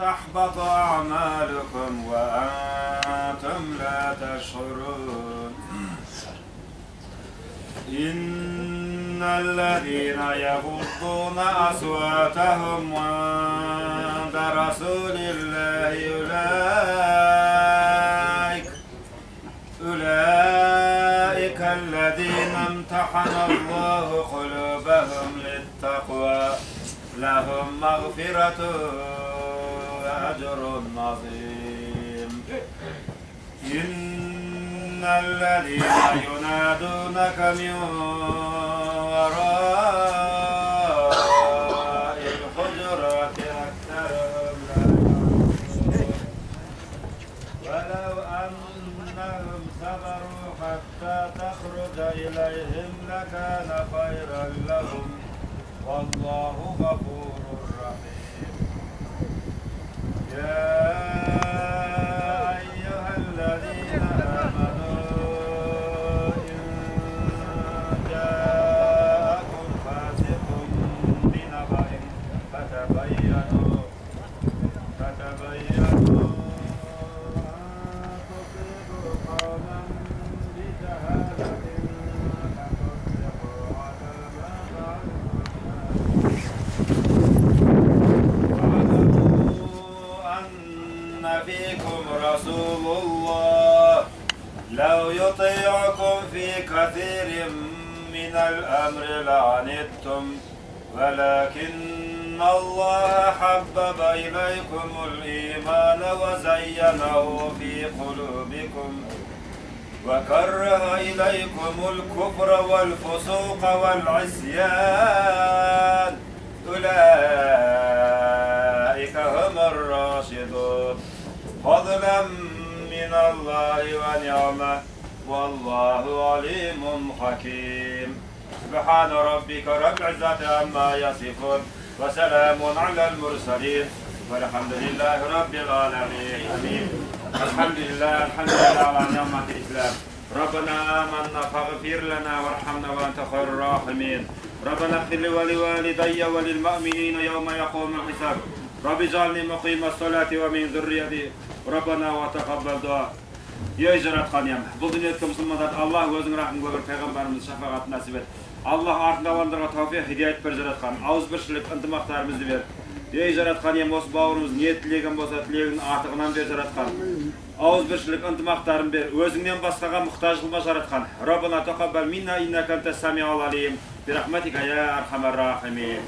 تحبط أعمالكم وأنتم لا تشعرون إن الذين يغضون أصواتهم عند رسول الله أولئك الذين امتحن الله قلوبهم للتقوى لهم مغفرة وأجر عظيم إن الذين ينادونك من وراء الحجرات أكثرهم لا يعلمون ولو أنهم صبروا حتى تخرج إليهم لكان خيرا لهم والله غفور رحيم يا أيها الذين آمنوا إن جاءكم فاسق بنبأ فتبينوا أن تصيبوا قوما بجهالة فتصبحوا على ما فيكم رسول الله لو يطيعكم في كثير من الأمر لعنتم ولكن الله حبب إليكم الإيمان وزينه في قلوبكم وكره إليكم الكفر والفسوق والعصيان أولئك هم الراشدون فضلا من الله ونعمة والله عليم حكيم سبحان ربك رب العزة عما يصفون وسلام على المرسلين والحمد لله رب العالمين آمين الحمد لله على نعمة الإسلام ربنا آمنا فاغفر لنا وارحمنا وأنت خير الراحمين ربنا اغفر لي ولوالدي وللمؤمنين يوم يقوم الحساب رب اجعلني مقيم الصلاة ومن ذريتي ربنا وتقبل دعاء Ey жаратқан ием, бұл дүниедегі мұсылмандар Аллах өзің рахым көріп пайғамбарымыз шафағат насіп ет. Аллах артындағыларға тауфиқ хидайет бер жаратқан, ауызбіршілік ынтымақтарымызды бер. Ей жаратқан ием, осы бауырымыз ниет тілеген болса тілегін артығынан бер жаратқан. Ауызбіршілік ынтымақтарын бер, өзіңнен басқаға мұқтаж қылма жаратқан. Раббана тақаббал минна иннака анта самиул алим. Бирахматика я архамар рахимин.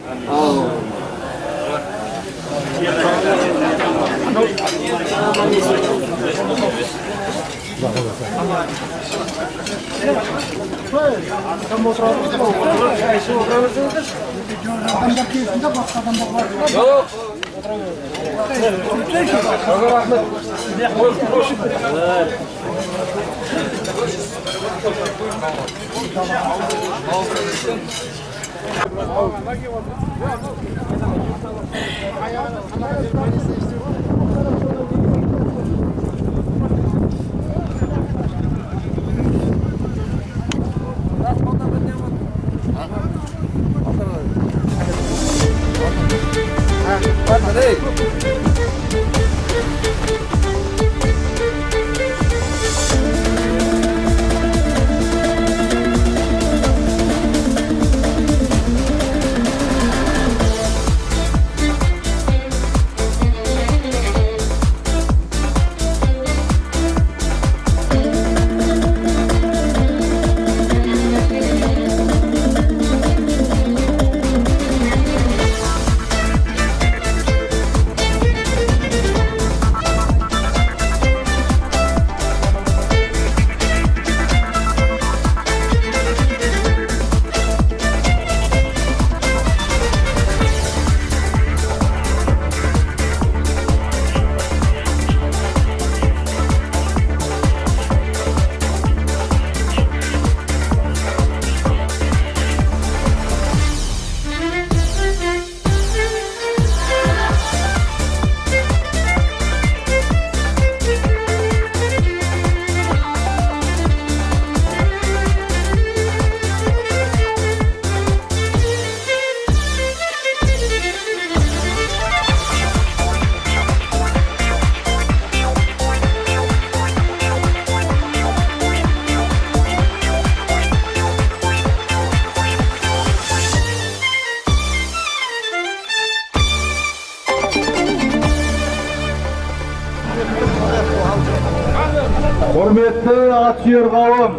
Hürmetli atçıyor kavim,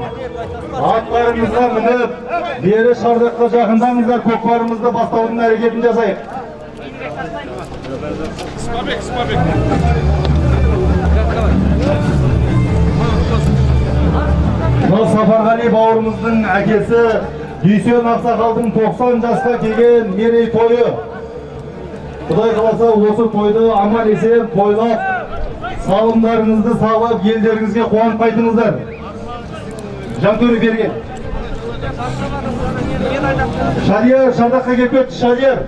atlarımızla minip, beri Şardak'a жақындаңыздар, көкпарымызды бастаудың әрекетін жасайық. Мынау Сапарғали бауырымыздың әкесі Дүйсен Ақсақалдың 90 жасқа келген мерей тойы. Құдай қаласа осы тойды аман есен тойлап, салымдарыңызды салып, елдеріңізге қуанып қайтыңыздар. Жантөре берген. Шалияр, Шардаққа келіп кетті, Шалияр.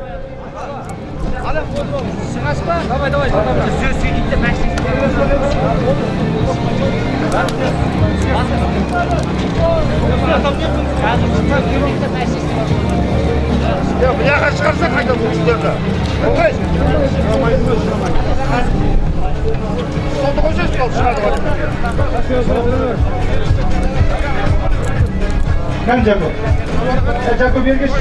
Давай. Сөз сөйлейді, Бұяға шығарса қайда бұл кісілерді? Оғай! Солды қойсайсыз қалды шығады. Кән Жако? Жако бергеш.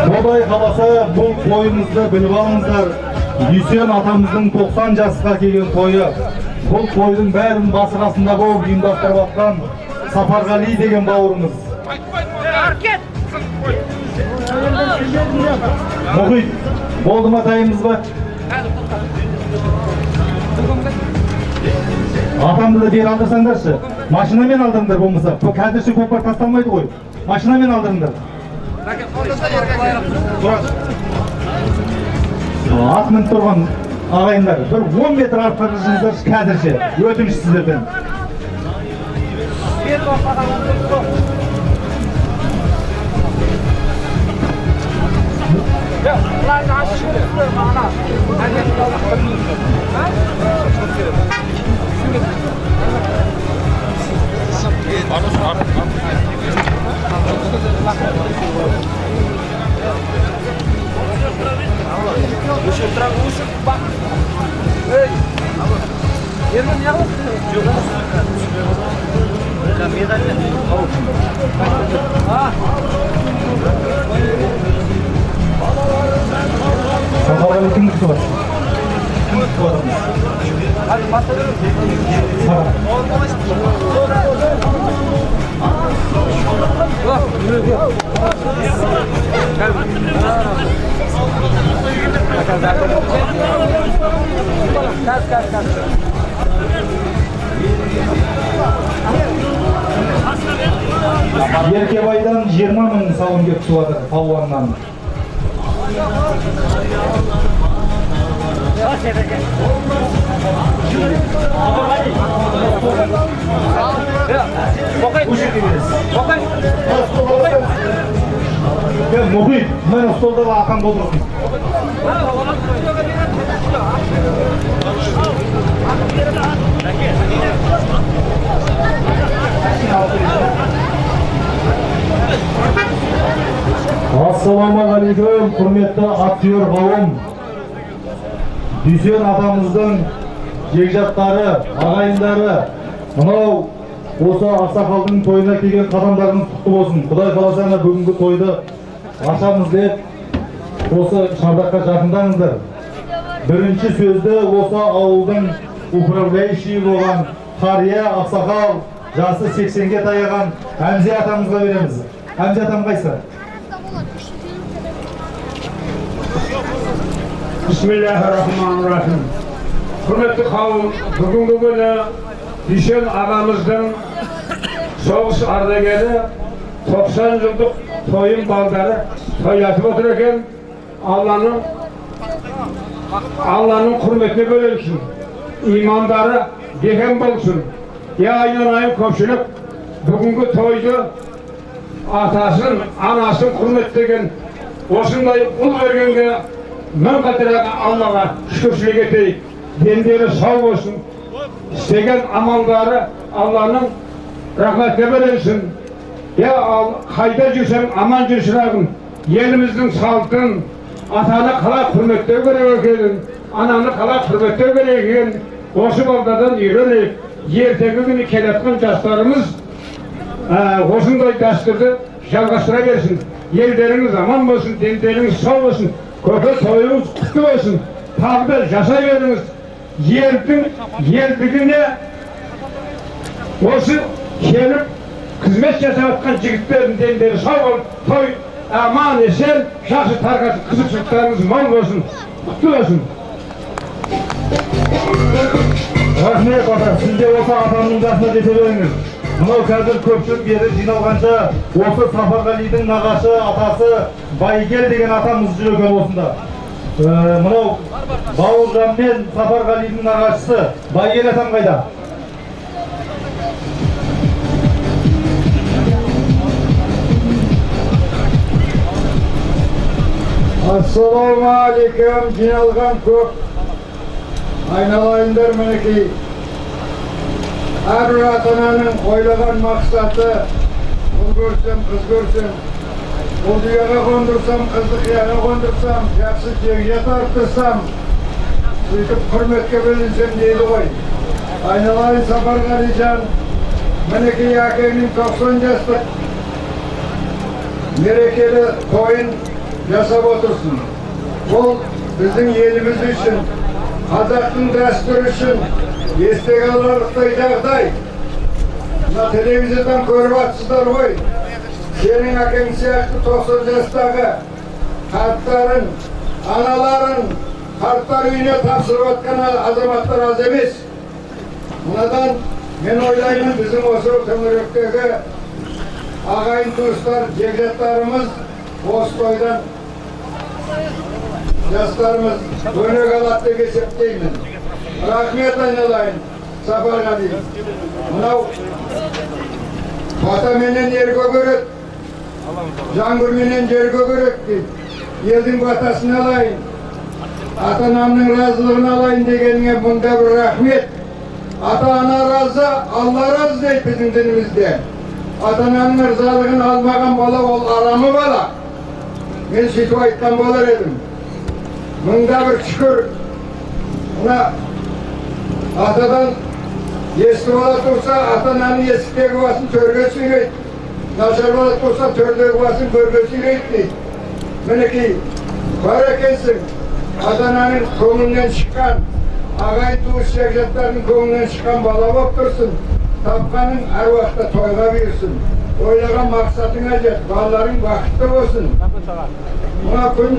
Құдай қаласа бұл тойымызды біліп алыңыздар. Дүйсен атамыздың 90 жасқа келген тойы. Бұл тойдың бәрін басы қасында болып ұйымдастырып жатқан Сапарғали деген бауырымыз. Мұхит, болды ма тайымыз ба? Атамды да бері алдырсаңдаршы. Машинамен алдырыңдар болмаса. Қазірше көкпар тасталмайды ғой. Машинамен алдырыңдар. Ат мініп тұрған ағайындар, бір 10 метр артқа жүріңіздер қазірше. Өтініш сіздерден. Сапарғали кім күтіп бар? Кім күтіп бар? Еркебайдан 20 мың сауын кеп туады палуаннан. Мұхит, мен столда ақан болдырсын. Ассалаумағалейкум, құрметті актер қауым. Дүйсен атамыздың жекжаттары, ағайындары, мынау осы ақсақалдың тойына келген қадамдарыңыз құтты болсын. Құдай қаласа бүгінгі тойды ашамыз деп осы Шардаққа жақындаңыздар. Бірінші сөзді осы ауылдың управляющий болған қария ақсақал, жасы 80-ге таяған Әмзе атамызға береміз. Әмзе атам қайсы? Bismillahirrahmanirrahim. Құрметті қауым, бүгінгі күні Дүйсен ағамыздың соғыс ардагері 90 жылдық тойын балдары тойлатып отыр екен. Алланың құрметіне бөлінсін, имандары бекем болсын. Айналайын көпшілік бүгінгі тойды атасын, анасын құрметтеген, осындай ұл бергенге мың қатар Аллаға шүкіршілік етейік. Дендері сау болсын, істеген амалдары Алланың рахметіне бөленсін. Қайда жүрсең аман жүр шырағым. Еліміздің салтын, атаны қалай құрметтеу керек екенін, ананы қалай құрметтеу керек екенін осы балдардан үйренейік. Ертеңгі күні келеткен жастарымыз осындай дәстүрді жалғастыра берсін. Елдеріңіз аман болсын, дендеріңіз сау болсын, көпе тойыңыз құтты болсын. Тағы да жасай беріңіз. Елдігіне осы келіп қызмет жасап жатқан жігіттердің дендері сау болып, той аман есен, жақсы тарқатып, қызықшылықтарыңыз мол болсын, құтты болсын. Рахмет ата, сіз де осы атамның жасына жете беріңіз. Мынау қазір көпшілік ері жиналғанша, осы Сапарғалидың нағашы атасы Байгел деген атамыз жүр екен осында. Мынау Бауыржан мен Сапарғалидың нағашысы Байгел атам қайда? Ассалаумағалейкум, жиналған көп айналайындар мінекей. Әрбір ата-ананың ойлаған мақсаты ұл көрсем, қыз көрсем, ұл дүниеге қондырсам, қызды қияға қондырсам, жақсы жегжат арттырсам, сөйтіп құрметке бөленсем дейді ғой. Айналайын Сапарғалижан, мінекей әкеңнің 90 жастық мерекелі тойын жасап отырсын. Бұл біздің еліміз үшін, қазақтың дәстүрі үшін естеге аларлықтай жағдай. Мына телевизордан көріп атсыздар ғой. Сенің әкең сияқты 90 жастағы қарттарын, аналарын қарттар үйіне тапсырып атқан азаматтар аз емес. Мынадан мен ойлаймын, біздің осы төңіректегі ағайын туыстар, жекжаттарымыз осы тойдан жастарымыз өнеге алады деп есептеймін. Рахмет айналайын Сапарғали. Мынау бата менен ер көгерет, жаңбыр менен жер көгерет дейді. Елдің батасын алайын, ата-анамның разылығын алайын дегеніңе мұнда бір рахмет. Ата-ана разы, Алла разы дейді біздің дінімізде. Ата-ананың ырзалығын алмаған бала ол арамы бала. Мен сөйтіп айтқан болар едім. Мұнда бір шүкір. Мына атадан ескі бала тұрса, ата-ананың есіктегі басын төрге сүйрейді. Нашар бала тұрса, төрдегі басын көрге сүйрейді дейді. Мінекей, бар екенсің. Ата-ананың көңілінен шыққан, ағайын туыс жекжаттардың көңілінен шыққан бала болып тұрсын. Тапқаның әр уақытта тойға бұйырсын. Ойлаған мақсатыңа жет, балаларың бақытты болсын. Мына күн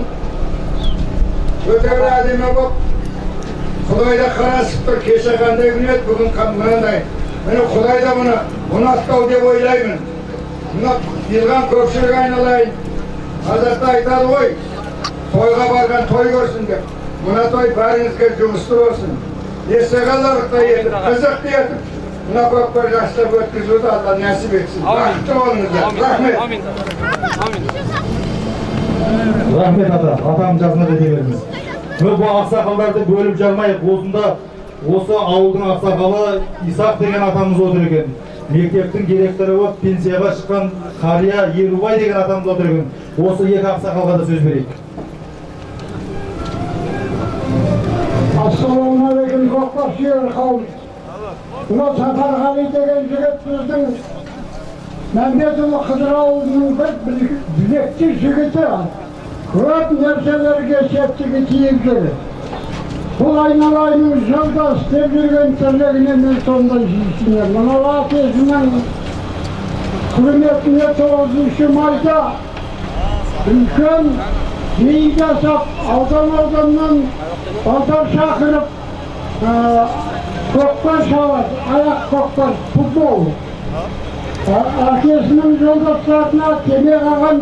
өте бір әдемі болып, Құдайда қарасып тұр, кеше қандай күн еді, бүгін мынандай. Мені Құдайда мұны ұнатпау деп ойлаймын. Мына жиылған көпшілік айналайын. Қазақта айтады ғой, тойға барған той көрсін деп. Мына той бәріңізге жұмысты болсын. Есе қаларлықтай етіп, қызықты етіп, мына көкпар жастар өткізуді Алла нәсіп етсін. Бақытты болыңыздар. Рахмет. Рахмет ата, атам жасына жете беріңіз. Бұл ақсақалдарды бөліп жармайық. Осында осы ауылдың ақсақалы Исақ деген атамыз отыр екен. Мектептің директоры болып пенсияға шыққан Қария Ерубай деген атамыз отыр екен. Осы екі ақсақалға да сөз берейік. Ассалаумағалейкум, көкпар сүйер қауым. Мына Сапарғали деген жігіт біздің Мәмбетұлы Қыдыр ауылының бір білекті жігіті. Көп нәрселерге септігі тиіп жүр. Бұл айналайының жолда істеп жүрген тірлігіне мен сондай жүйсінем. Мынау атесінің құрметіне 9 майда үлкен жиын жасап, ауданнан базар шақырып, көкпар шабады, аяқ көкпар, футбол. Әкесінің жолдастарына теме қалған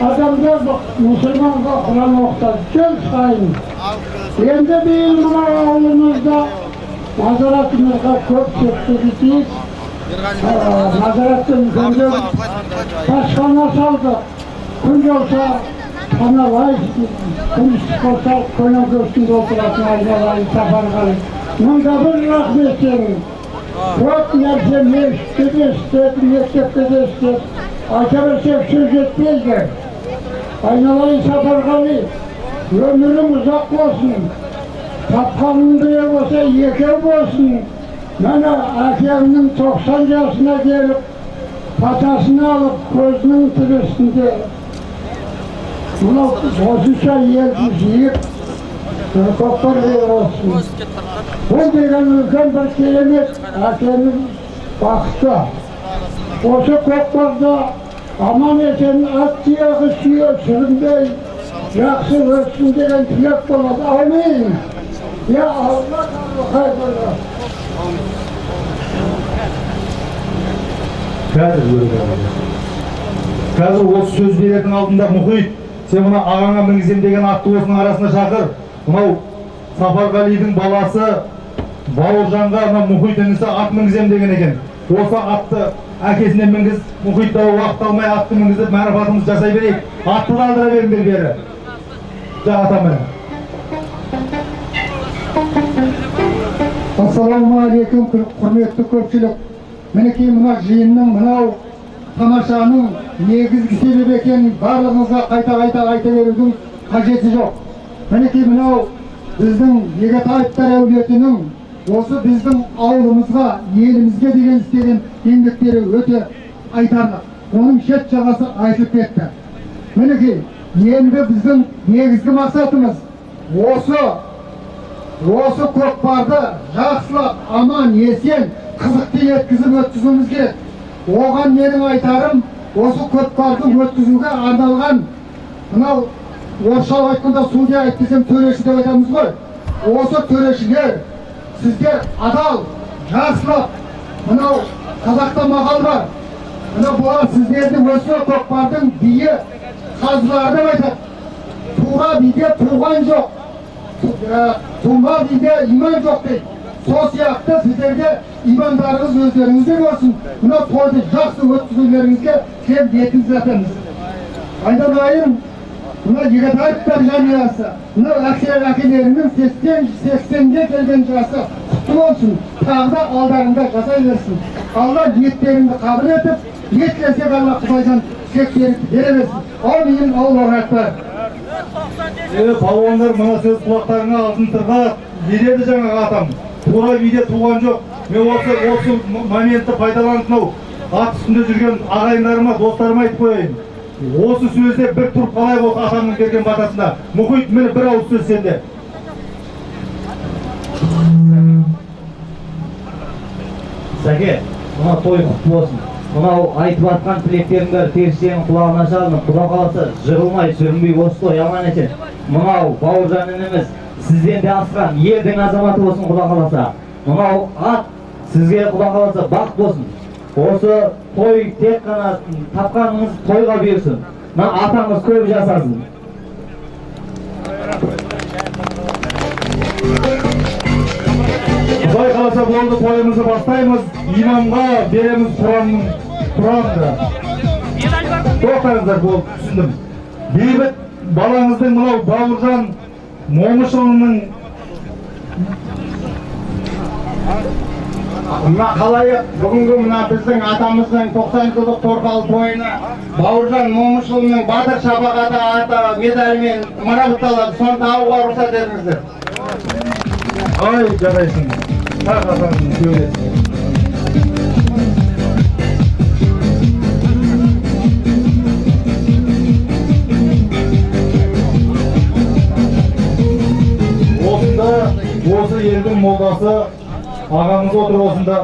адамдар мұсылманға Құран оқытады, жыл сайын. Енді биыл мына ауылымызда мазаратымызға көп септігі тиіп, Nazaretten gönderdük. Başkana saldık. Gün olsa panalayız. Konuştuk olsa koyun göğsünde oturasın. Aynalayı safar kalın. Bunda bir rahmet yerim. Çok yerse meşkede de istedim, mektepte de istedim. Açabilirsek söz etmeyeceğim. Aynalayı safar kalın. Ömrüm uzak olsun. Tapkanın bir olsa yeker olsun. Bana akşamının 90 yaşına gelip patasını alıp gözünün tırısında buna bozuşa yermiş yiyip kopar olsun. Bu degen ülken bir kelime akşamın baktı. Osu kopmarda aman esen at diyağı suya süründe yaksı ölsün degen tilak болады. Amin. Ya Allah hayırlı. Қазір осы сөз берердің алдында мұхит, сен мына ағаңа мінгізем деген атты осының арасына шақыр. Мынау Сапарғалидың баласы Бауыржанға мына мұхит інісі ат мінгізем деген екен. Осы атты әкесіне мінгіз, мұхит да уақыт алмай атты мінгізіп мәрафатымызды жасай берейік. Атты да алдыра беріңдер бері. Ата міне. Ассалаумағалейкум, құрметті көпшілік. Мінекей мына жиынның, мынау тамашаның негізгі себебі екенін барлығыңызға қайта айта берудің қажеті жоқ. Мінекей мынау біздің Егетаевтар әулетінің осы біздің ауылымызға, елімізге деген істеген еңбектері өте айтарлық. Оның шет жағасы айтылып кетті. Мінекей, енді біздің негізгі мақсатымыз осы көкпарды жақсылап, аман, есен, қызықты еткізіп өткізуіміз керек. Оған менің айтарым, осы көкпарды өткізуге арналған, мынау орысша айтқанда судья айтқызым төреші деп айтамыз ғой. Осы төрешілер сіздер адал, жақсылап, мынау қазақта мақал бар. Мынау бұлар сіздерді осы көкпардың биі қазылары деп айтады. Тура биде туған жоқ. Тума биде иман жоқ дейді. Сол сияқты сіздерге имандарыңыз өздеріңізде болсын. Мына тойды жақсы өткізулеріңізге кеп бетіңіз жатамыз. Айналайын, мына Егетаевтар жанұясы, мына әкелерінің 80-ге келген жасы құтты болсын. Тағы да алдарында жасай берсін. Алла ниеттеріңді қабыл етіп, ниетлесек Алла Құдайдан шектеріңді бере берсін. Амин, Аллах акбар. Палуандар, мына сөз құлақтарыңа алтын тырға береді жаңағы атам. Тура биде туған жоқ. Мен осы моментті пайдаланып ат үстінде жүрген ағайындарыма, достарыма айтып қояйын. Осы сөзде бір тұрып қалай болса атамның берген батасында. Мұхит, мені бір ауыз сөз сенде. Сәке, мына той құтты болсын. Мынау айтып атқан тілектердің бәрі періштенің құлағына шалынып, Құда қаласа жығылмай, сүрінбей осы той аман есен. Мынау Бауыржан ініміз сізден де асқан елдің азаматы болсын Құда қаласа. Мынау ат сізге Құда қаласа бақыт болсын. Осы той тек қана тапқаныңыз тойға берсін. Мына атаңыз көп жасасын. Құдай қаласа болды, тойымызды бастаймыз. Имамға береміз Құранды. Тоқтаңыздар, болды, түсіндім. Бейбіт балаңыздың мынау Бауыржан Момышұлының Мына қалайық, бүгінгі мына біздің атамыздың 90 жылдық торқалы тойына Бауыржан Момышұлының батыр шапағаты аты медалімен марапатталады. Соны тағуға рұқсат етіңіздер. Ай, жарайсың. Тағасаң сөйлесің. Осы елдің молдасы ағамыз отыр осында.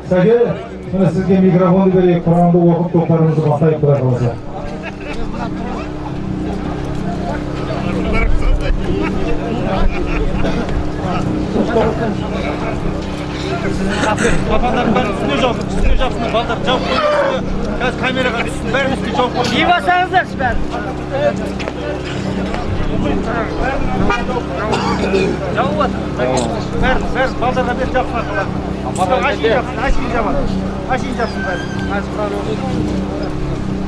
Сәке, міне сізге микрофонды берейік, Құранды оқып тоқтарымызды бастайық, Құдай қаласа. Балдардың бәрін үстіне жапсың, балдар жауып қойып, қазір камераға түссін, бәрін үстіне жауып қойып. Не басаңыздаршы бәрін? Жауып отыр. Бәрін балдарға бер жапсың арқалар. Ашин жапсын бәрі.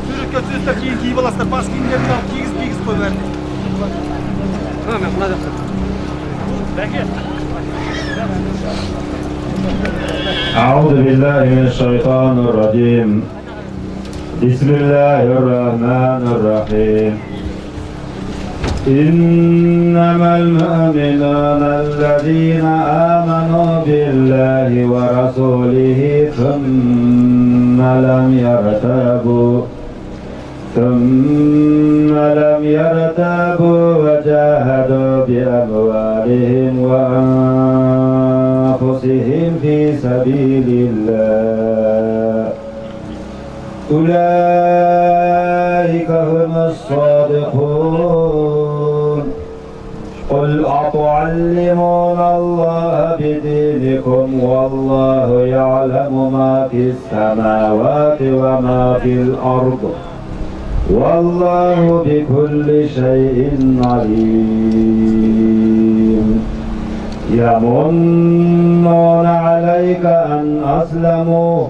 Суретке түсірістер кейін киіп аласыздар. Бас киімдерін алып кигіз қой бәріне. Мен мына жақта. Бәке. أعوذ بالله من الشيطان الرجيم بسم الله الرحمن الرحيم إنما المؤمنون الذين آمنوا بالله ورسوله ثم لم يرتابوا وجاهدوا بأموالهم وأنفسهم في سبيل الله أولئك هم الصادقون قل أتعلمون الله بدينكم والله يعلم ما في السماوات وما في الأرض والله بكل شيء عليم يمنون عليك أن أسلموا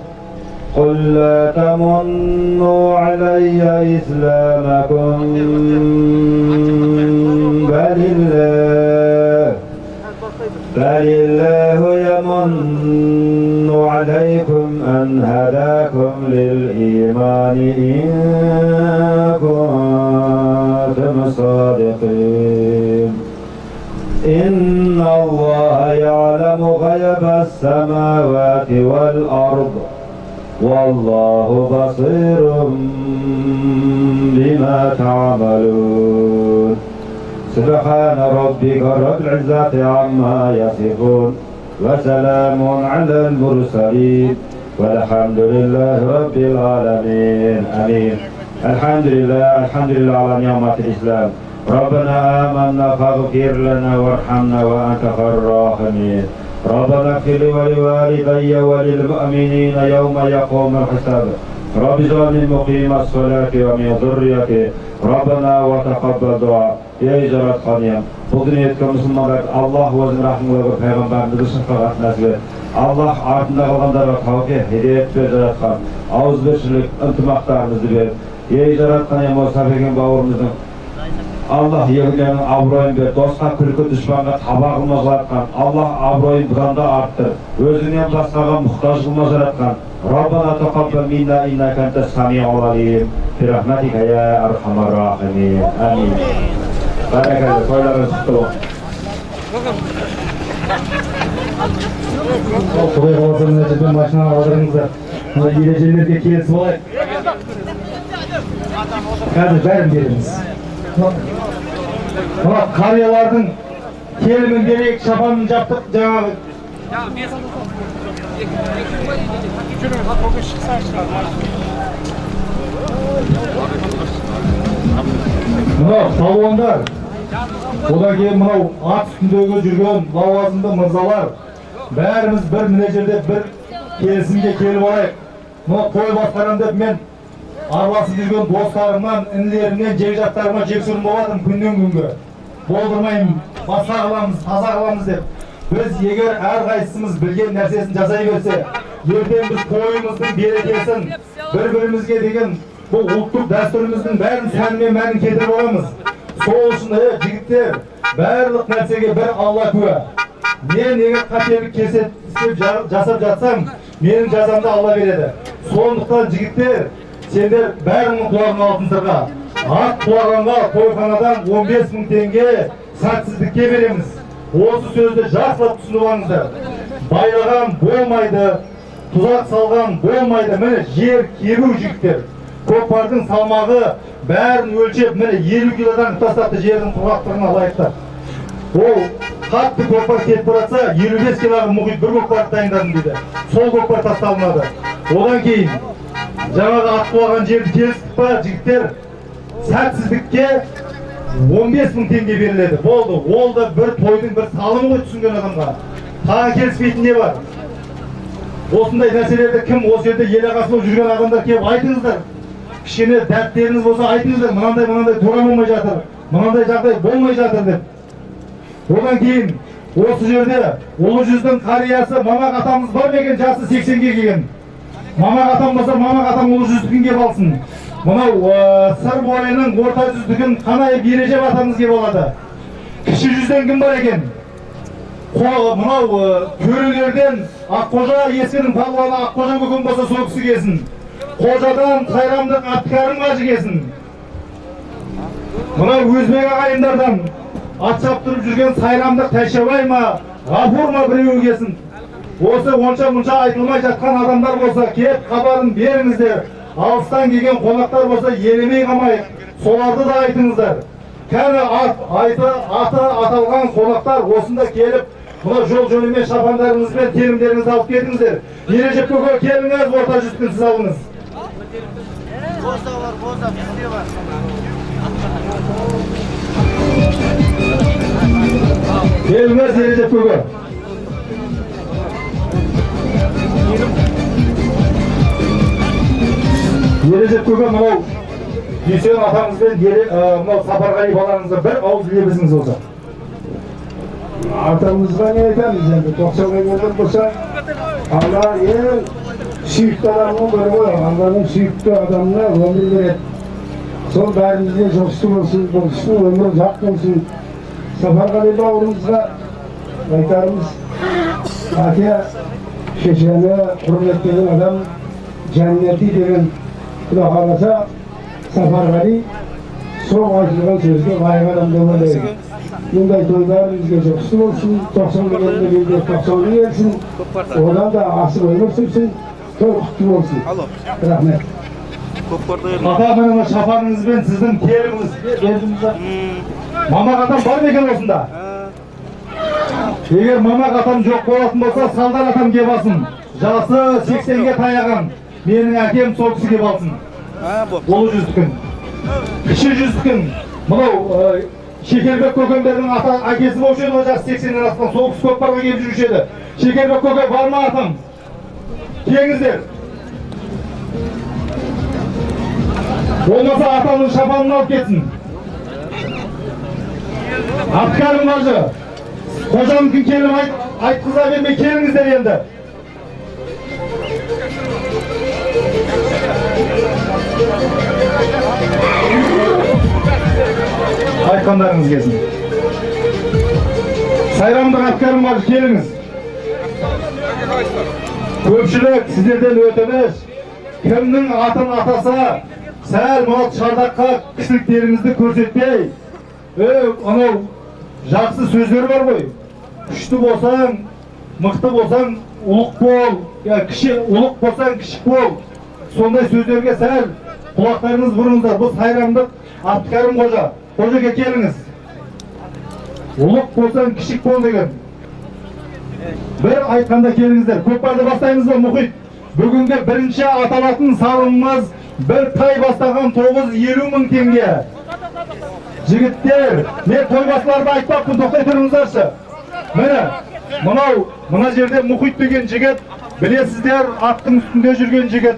قل لا تمنوا علي إسلامكم بل الله يمن عليكم أن هداكم للإيمان إن كنتم صادقين إن الله يعلم غيب السماوات والأرض والله بصير بما تعملون سبحان ربك رب العزة عما يصفون وسلام على المرسلين والحمد لله رب العالمين آمين. الحمد لله على نعمة الإسلام. ربنا آمنا فاغفر لنا وارحمنا وأنت خير الراحمين. ربنا اغفر لي ولوالدي وللمؤمنين يوم يقوم الحساب. رب اجعلني مقيم الصلاة ومن ذريتي ربنا وتقبل دعاء. Ey Жаратқаным, бұл дүние еткен мұсылмандар, Аллах өзінің рахмылығы пайғамбарымызды шапағат нәсіп ет. Аллах артында қалғандарға тауфиқ, хидайет бер Жаратқан, ауызбіршілік, ынтымақтарымызды бер. Ей Жаратқаным, осы сәбеген бауырымыздың Аллах егілерінің абыройын бер, досқа күлкі дұшпанға таба қылма Жаратқан, Аллах абыройын бұдан да арттыр, өзінен басқаға мұқтаж қылма Жаратқан. Rabbana taqabbal minna innaka antas samiul alim bi rahmatika ya arhamar rahimin. Amin. Barakallah. Toylarınız kutlu olsun. Құдай қаласа мына жерден машинаға алдырыңыздар. Мына ережелерге келісіп алайық. Қазір бәрін беріңіз. Мына қариялардың келімін берейік, шапанын жаптық жаңағы. Мынау салондар, одан кейін мынау ат үстіндегі жүрген лауазымды мырзалар, бәріміз бір мына жерде бір келісімге келіп алайық. Мынау той басқарам деп мен араласып жүрген достарымнан, інілерімнен, жекжаттарыма жексұрын болатым күннен күнге. Болдырмайым, басқа қыламыз, таза қыламыз деп. Біз егер әрқайсымыз білген нәрсесін жасай берсе, ертең біз тойымыздың берекесін, бір-бірімізге деген бұл ұлттық дәстүріміздің бәрін сәнмен мәнін кетіріп аламыз. Сол үшін жігіттер, барлық нәрсеге бір Алла куә. Мен егер қателік жасап жатсам, менің жазамды Алла береді. Сондықтан жігіттер, сендер бәрінің құлағын алтынсырға. Ат құлағанға тойханадан 15 000 теңге сәтсіздікке береміз. Осы сөзді жақсылап түсініп алыңыздар. Байлаған болмайды, тұзақ салған болмайды. Міне жер кебу жігіттер. Көкпардың салмағы бәрін өлшеп, міне 50 килодан тастапты жердің құрғақтығына лайықтап. Ол қатты көкпар кетіп баратса, 55 килоға мұхит бір көкпарды дайындадым дейді. Сол көкпар тасталынады. Одан кейін жаңағы ат құлаған жерді келістік па, жігіттер, сәтсіздікке 15 000 теңге беріледі. Болды. Ол да бір тойдың бір салымы ғой түсінген адамға. Тағы келіспейтін не бар? Осындай нәрселерді кім осы жерде ел ағасы болып жүрген адамдар келіп айтыңыздар. Кішкене дәрттеріңіз болса айтыңыздар. Мынандай тура болмай жатыр. Мынандай жағдай болмай жатыр деп. Одан кейін Осы жерде ұлы жүздің қариясы Мамақ атамыз бар ма екен, жасы 80-ге келген? Мамақ атам болса, Мамақ атам ұлы жүздікін кеп алсын. Мынау сыр бойының орта жүздігін Қанай Бережеп атамыз кеп алады. Кіші жүзден кім бар екен? Мынау төрелерден Аққожа ескінің палуаны Аққожа көкем болса, сол кісі келсін. Қожадан Сайрамдық Атқарым қажы келсін. Мынау өзбек ағайындардан ат шаптырып жүрген Сайрамдық Тәшебай ма, Ғафур ма біреуі келсін. Осы онша-мұнша айтылмай жатқан адамдар болса, кеп хабарын беріңіздер. Алыстан келген қонақтар болса, елемей қалмайық. Соларды да айтыңыздар. Кәні аты аталған қонақтар осында келіп, мына жол жөнемен шапандарыңыз бен телімдеріңізді алып кетіңіздер. Бережеп көке келіңіз, орта жүздікін сіз алыңыз. Боза бар, боза бізде бар. Келіңіз, Бережеп көке. Бережеп көке, мынау Дүйсен атамызбен мынау Сапарғали балаңызға бір ауыз лебізіңіз болса. Атамызға не айтамыз енді, 90-ға келген болса, Алла ең сүйікті адамның бірі ғой, Алланың сүйікті адамына өмір береді. Сол бәрімізге жоқшысы болсын, өмір ұзақ болсын. Сапарғали бауырымызға айтарымыз, әке шешені құрметтеген адам жәннети деген Құда қаласа, Сапарғали сол айтылған сөзге лайық адам деп ойлаймын. Мұндай тойлар бізге жоқшысы болсын, 90-ға келгенде 90-ға келсін, одан да асып өмір сүрсін, той құтты болсын. Рахмет. Ата мына шапаныңызбен сіздің келіңіз бердіңіз. Мамақ атам бар ма екен осында? Егер Мамақ атам жоқ болатын болса, Салдар атам кеп алсын. Жасы 80-ге таяған. Менің әкем сол кісі кеп алсын. Ұлы жүздікін. Кіші жүздікін. Мынау Шекербек көкемдердің әкесі болушы еді, жасы 80-ден асқан, сол кісі көкпарға келіп жүруші еді. Шекербек көке бар ма атам? Келіңіздер. Болмаса атамның шапанын алып кетсін. Атқарым қажы. Қожамдың келіп айтқыза бермей келіңіздер енді. Айтқандарыңыз келсін. Сайрамдық Атқарым қажы келіңіз. Көпшілік сіздерден өтініш, кімнің атын атаса, сәл мал шардаққа кісіліктеріңізді көрсетпей, анау жақсы сөздер бар ғой. Күшті болсаң, мықты болсаң, ұлық бол, ұлық болсаң, кішік бол. Сондай сөздерге сәл құлақтарыңыз бұрыңыздар. Бұл Сайрамдық Атқарым қожа. Қожаға келіңіз. Ұлық болсаң, кішік бол деген. Бір айтқанда келіңіздер. Көкпарды бастаймыз ба, Мұхит? Бүгінгі бірінші аталатын салымымыз бір тай бастаған 950 мың теңге. Жігіттер, мен тойбасыларды айтпақпын, тоқтай тұрыңыздаршы. Мына жерде Мұхит деген жігіт, білесіздер, аттың үстінде жүрген жігіт.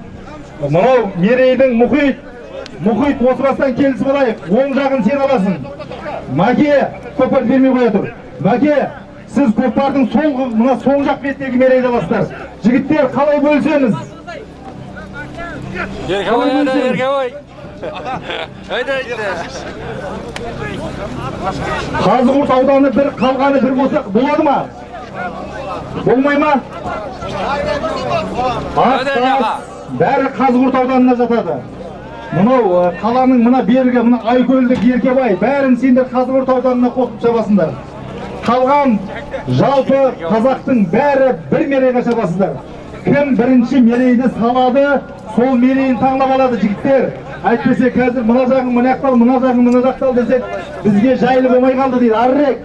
Мынау Мерейдің Мұхит осы бастан келісіп алайық. Оң жағын сен аласың. Мәке, көкпар бермей қоя тұр. Мәке, сіз көкпардың сол жақ беттегі Мерейді аласыздар. Жігіттер, қалай бөлсеңіз? Еркебай. Қазығұрт ауданы бір қалғаны бір болсақ болады ма? Болмай ма? Бәрі Қазығұрт ауданына жатады. Мынау қаланың мына бергі, мына Айкөлдік Еркебай, бәрін сендер Қазығұрт ауданына қосып шабасыңдар. Қалған жалпы қазақтың бәрі бір мерейге шабасыздар. Кім бірінші мерейді салады, сол мерейін таңдап алады жігіттер. Әйтпесе қазір мына жағың мына жақтал десек, бізге жайлы болмай қалды дейді. Аррек.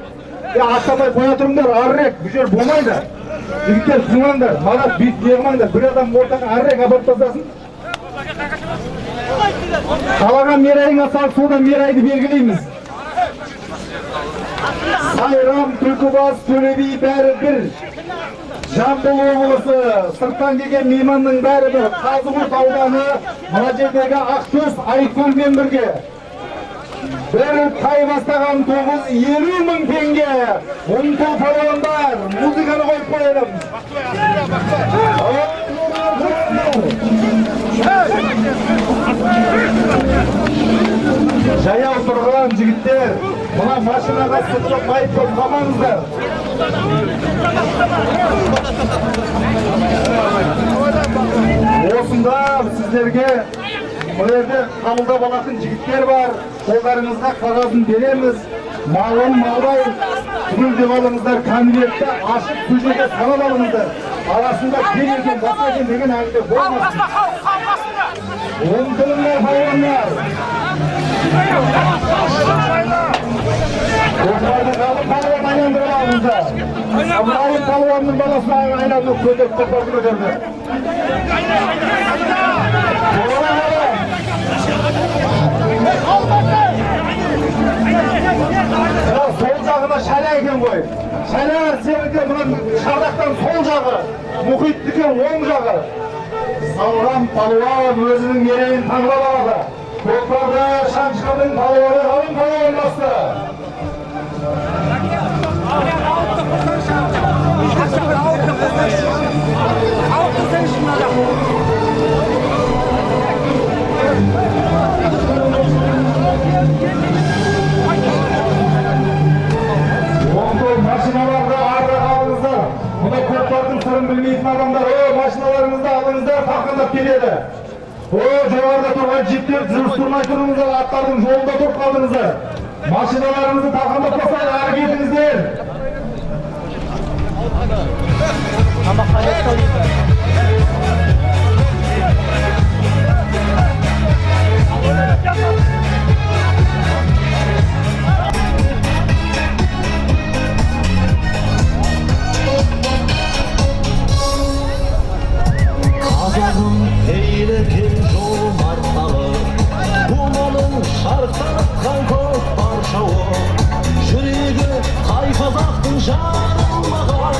Аттамай қоя тұрыңдар, аррек. Бұл жер болмайды. Жігіттер сыңлаңдар, мағат бүйт еғмаңдар. Бір адам ортаға аррек апарып тастасын. Қалаған мерайыңа салып, содан мерайды белгілейміз. Сайрам, Түлкібас, Төле би бәрі бір. Жамбыл облысы, сырттан келген мейманның бәрі бір. Қазығұрт ауданы, мына жердегі Ақкөз Айкөлмен бірге. Bir tay бастаған 950.000 tenge. Ұмтыл палуандар, музыканы қойып қойalım. Жаяу тұрған жігіттер, мына машинаға сұртып майып көп қалмаңыздар. Осында сіздерге мөрді қабылдап алатын жігіттер бар. Қолдарыңызға қағазын береміз. Малын малдай түгілдеп алыңыздар, конвертті ашып көшеге салып алыңыздар. Арасында келген басқа деген әңгіме болмасын. Ұмтылыңдар палуандар. Осыларды қалып палуан айналдырып алыңыздар. Абылайым палуанның баласына айналдырып көтеріп тоқтарды көтерді. Сол жағына шәлі екен ғой. Шәлі сенікі мұның шардақтан сол жағы, мұхиттікі оң жағы. Салған палуан өзінің мерейін таңдап алады. Көкпарда Шаншқардың палуаны қалың палуан басты. Машиналарды ары қалыңыздар. Мұны көкпардың сырын білмейтін адамдар, машиналарыңызды алыңыздар, тақындап келеді. Жоғарда тұрған жиптер жүріс тұрмай тұрыңыздар, аттардың жолында тұрып қалдыңыздар. Машиналарыңызды тақындап қосай, ары кетіңіздер. Azadın eyletin jomartalı, Umanın şarktanıp kankop parçalı, Jüregi kayfazaqtın jarılmağan,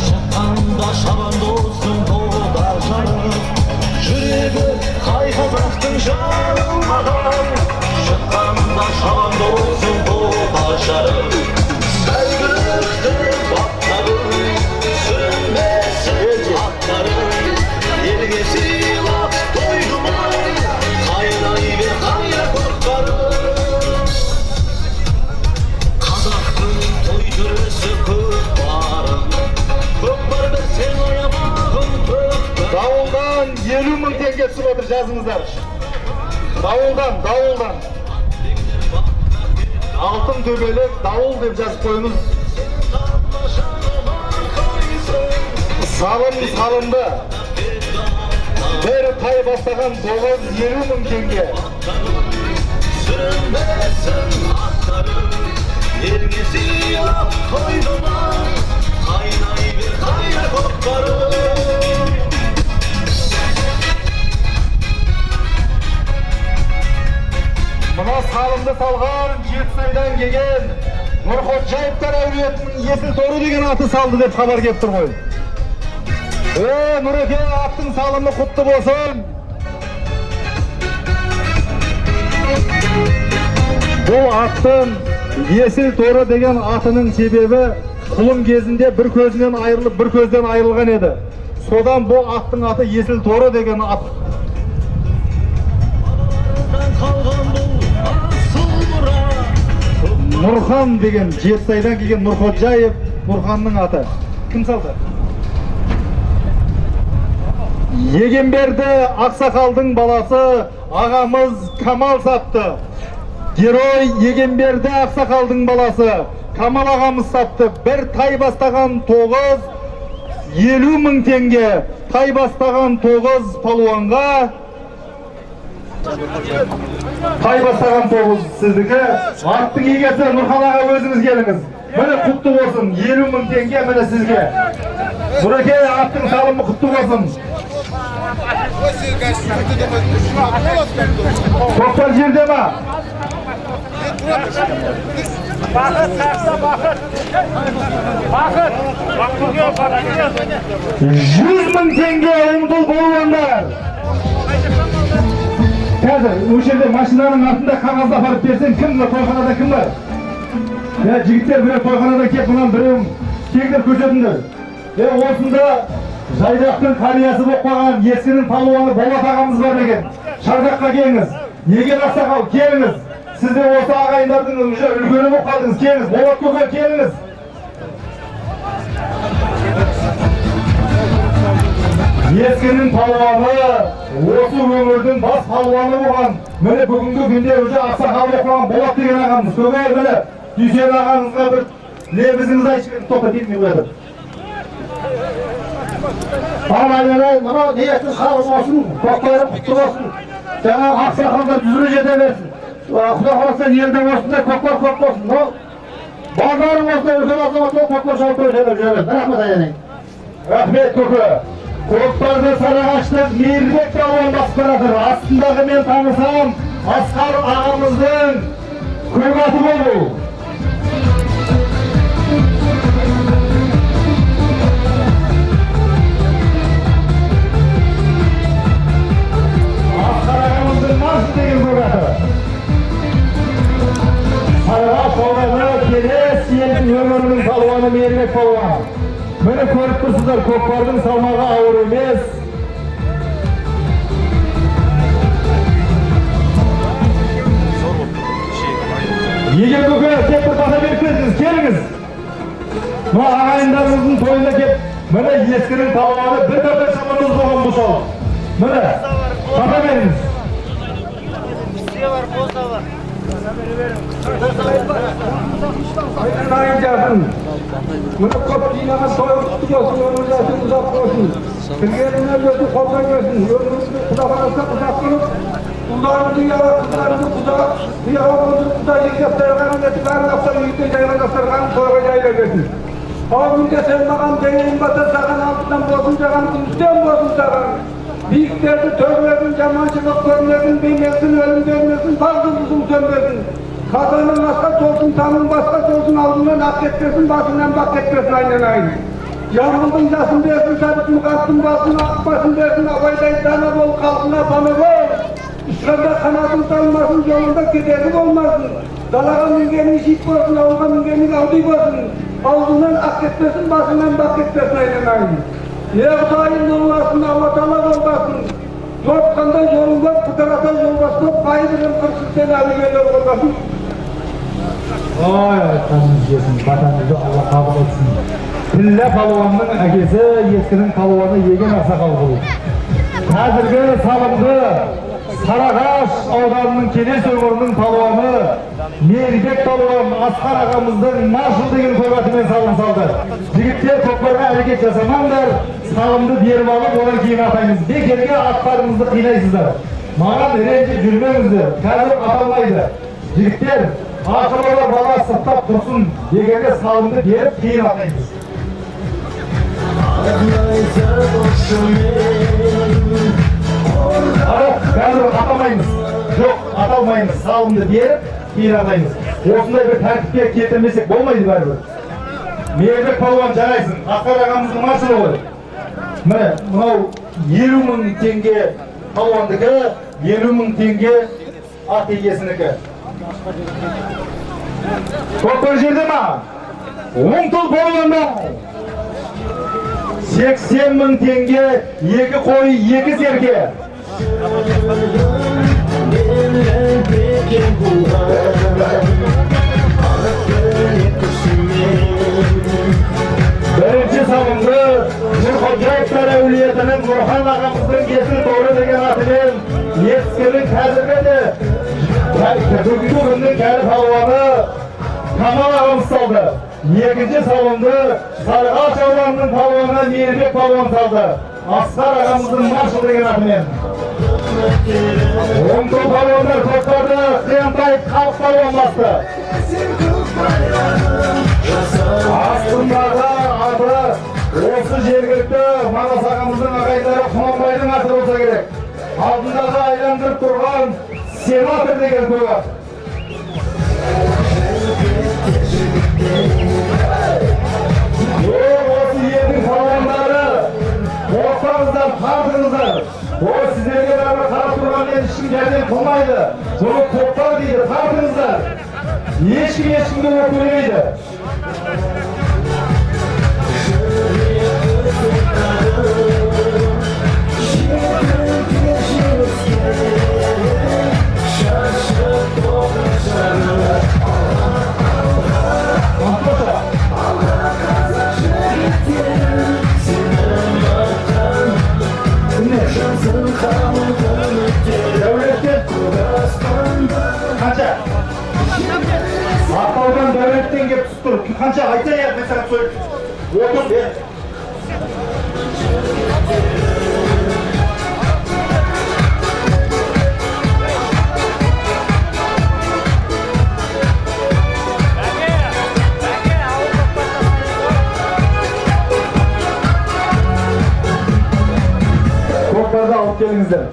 Şıqqanda şaban dostun toğdar jarı. Jüregi kayfazaqtın jarılmağan, Şıqqanda şaban dostun toğdar jarı. Sevgilliktir batları, sürünmesin atları, Yergesi laf doyduma, kaynay bir kaya korkarı. Kazaktın toy töresi kökbarın, Kökbar bir sen oyamağın kökbar. Davuldan 50.000 tenge түсіп отыр, жазыңыздар. Davuldan. Алтын төбелік davul деп жазып қойыңыз. Салынды. Bir tay бастаған 950.000 tenge. Sürünmesin atları, Yergesi laf doyduma, kaynay bir kaya korkarı. Mına salımды салған Жетісайдан келген Нұрқожаевтар әулетінің есіл торы деген аты салды деп хабар келіп тұр ғой. Нұреке, аттың салымы құтты болсын. Бұл аттың есіл торы деген атының себебі құлын кезінде бір көзінен айырылып, бір көзден айырылған еді. Содан бұл аттың аты есіл торы деген ат. Нұрхан деген Жетісайдан келген Нұрқожаев Нұрханның аты. Кім салды? Егенберді Ақсақалдың баласы ағамыз Камал сапты. Герой Егенберді Ақсақалдың баласы Камал ағамыз сапты. Bir tay бастаған 950.000 tenge. Tay бастаған 9 палуанға. Tay бастаған 9 сіздікі. Аттың егесі Нұрхан аға өзіңіз келіңіз. Міне құтты болсын. 50.000 tenge міне сізге. Нұреке, аттың салымы құтты болсын. Тоқтар жерде ма? Бақыт, тақса бақыт. Бақыт. 100.000 tenge ұмтыл болғандар. Даже o жерде машинаның артында қағазды апарып берсең, кім бар? Тойханада кім бар? Ya жігіттер біреу тойханада келіп мынаны біреуін кеңдер көшетіңдер. Осында Жайдақтың қариясы болып қалған ескінің палуаны Болат ағамыз бар екен. Шардаққа келіңіз. Еген ақсақал келіңіз. Сіз де осы ағайындардың үлгілі болып қалдыңыз. Келіңіз. Болат көке келіңіз. Ескінің палуаны осы өңірдің бас палуаны болған. Міне бүгінгі күнде ақсақал болып қалған Болат деген ағамыз. Көке міне Дүйсен ағамызға бір лебізіңізді айтып тоқта келмей қояды. Ağlayalım, bana niyetin sağ olsun, koklarım kutlu olsun. Sana aksakalda düzgün jete versin. Kuda kalırsa yerden olsun da koklar kutlu olsun. Bağlarım olsun, ülken azamata koklar şarkı söyleyelim. Rahmet ayyanayım. Rahmet koku. Koklarda Sarıağaç'ta Mirbek Dağı'nın basıpıradır. Aslındağı men tanısam, Askar ağamızın kıymatı oldu. Sarıağaç oğlanı Keres елдің өмірінің палуаны Мейірбек палуан. Мені көріп тұрсыздар, көкпардың салмағы ауыр емес. Егер көке кеп бір бата беріп берсеңіз, келіңіз. Мына ағайындарыңыздың тойына кеп, міне ескінің палуаны бір тәпе шаманыз болған бұл шоу. Міне, бата беріңіз. Ayın jasın. Bunu kop jinagan to'y quti olsun, ömür jasın uzoq bo'lsin. Kirganinglar yo'lda qolgan bo'lsin. Yo'limizni Xudo xolasa uzoq qilib, ularni yaratganlarni Xudo, Xudo yigitlarga netlarni afsal yigitga jaylashtirgan to'yga joylagan. Hozirga selmagan deyin bata saqan altından bo'lsin, jagan üstten bo'lsin jagan. Büyüklerdi törmedin, yamançılık görmedin, bilmesin, ölüm görmesin, fazlımızın sönmedin. Kazanın başka olsun, tanın başka olsun, aldığından hak etmesin, başından bak etmesin aynen aynı. Yağmurun yasın dersin, sabit mukattın basın, akmasın dersin, avaydayı dana bol, kalkına bana bol. Üstlerinde kanatın salmasın, yolunda giderim olmasın. Dalağa mingenin şit olsun, avuğa mingenin avdi olsun. Aldığından hak etmesin, başından bak etmesin aynen aynı. Yağdayın olmasın, Allah talak olmasın. Zortkanda yolun var, bu tarafa yol basın, payırın 40 sene alıgeler olmasın. Oy, tanrım yesin, vatanımızı Allah kabul etsin. Tilla palovanın әкесі, ескінің palovanı Еген ақсақал болды. Қазіргі салымды Sarıağaç ауданының Келес өңірінің palovanı Мейірбек palvan Асқар ағамыздың маршал деген қойбатымен салым салды. Жігіттер көкпарға әрекет жасамаңдар, салымды беріп алып, одан кейін атаймыз. Бекерге аттарыңызды қинайсыздар. Маған ренжіп жүрмеңіздер, қазір аталмайды. Жігіттер, ақылы бала сырттап тұрсын, бекерге салымды беріп кейін атаймыз. Қазір атамаймыз. Жоқ, аталмаймыз. Салымды беріп, кейін атаймыз. Осындай бір тәртіпке келтірмесек болмайды бәрібір. Мейірбек палуан жарайсың. Асқар ағамыздың маршалы ғой. Міне, мынау 50 мың теңге палуандікі, 50 мың теңге ат егесінікі. Көкпар жерде ма? Оңтұл палуанда 80 мың теңге, 2 қой, 2 серке. Birinci salımda Nurxo'jaevlar әулиетінің Nurxon ағамыздың есіл тоғры деген атымен ескінің қазіргі бүгінгі күннің кәрі палуаны Камал ағамыз салды. Екінші салымды Sarıağaç ауданының палуаны Мейірбек палуан салды. Асқар ағамыздың маршал деген атымен. Оңтұл палуандар көкпарды Қиянтаев халық палуан басты. Астындағы аты осы жергілікті Манас ағамыздың ағайындары Құнанбайдың аты болса керек. Алдындағы айландырып тұрған сенатор деген көк ат. Осы елдің палуандары, қорықпаңыздар, тартыңыздар. О, сіздерге бәрі қарап тұрған мен ешкім жәрдем қылмайды. Бұны көкпар дейді, тартыңыздар. Ешкім ешкімге өкпелемейді. Қанша? Ақтаудан дәулеттен кеп түсіп тұр. Қанша айтса я mesela söyle. Otur be. Koplarda alıp gelіңіздер.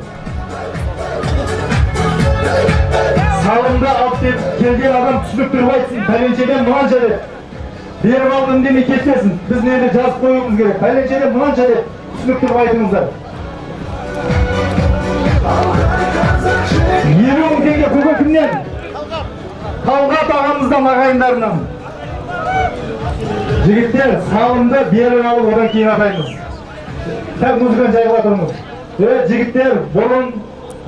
Salımda alıp gelген adam түсініп тұрып айтсын, пәленшеден мынанша деп. Беріп алдым демей кетпесін. Біз нені жазып қоюымыз керек. Пәленшеден мынанша деп түсініп тұрып айтыңыздар. 20.000 теңге көке кімнен? Талғат ағамыздан, ағайындарынан. Жігіттер, салымда беріп алып, одан кейін атаймыз. Так музыканы жайғыла тұрмыз. Жігіттер, бұрын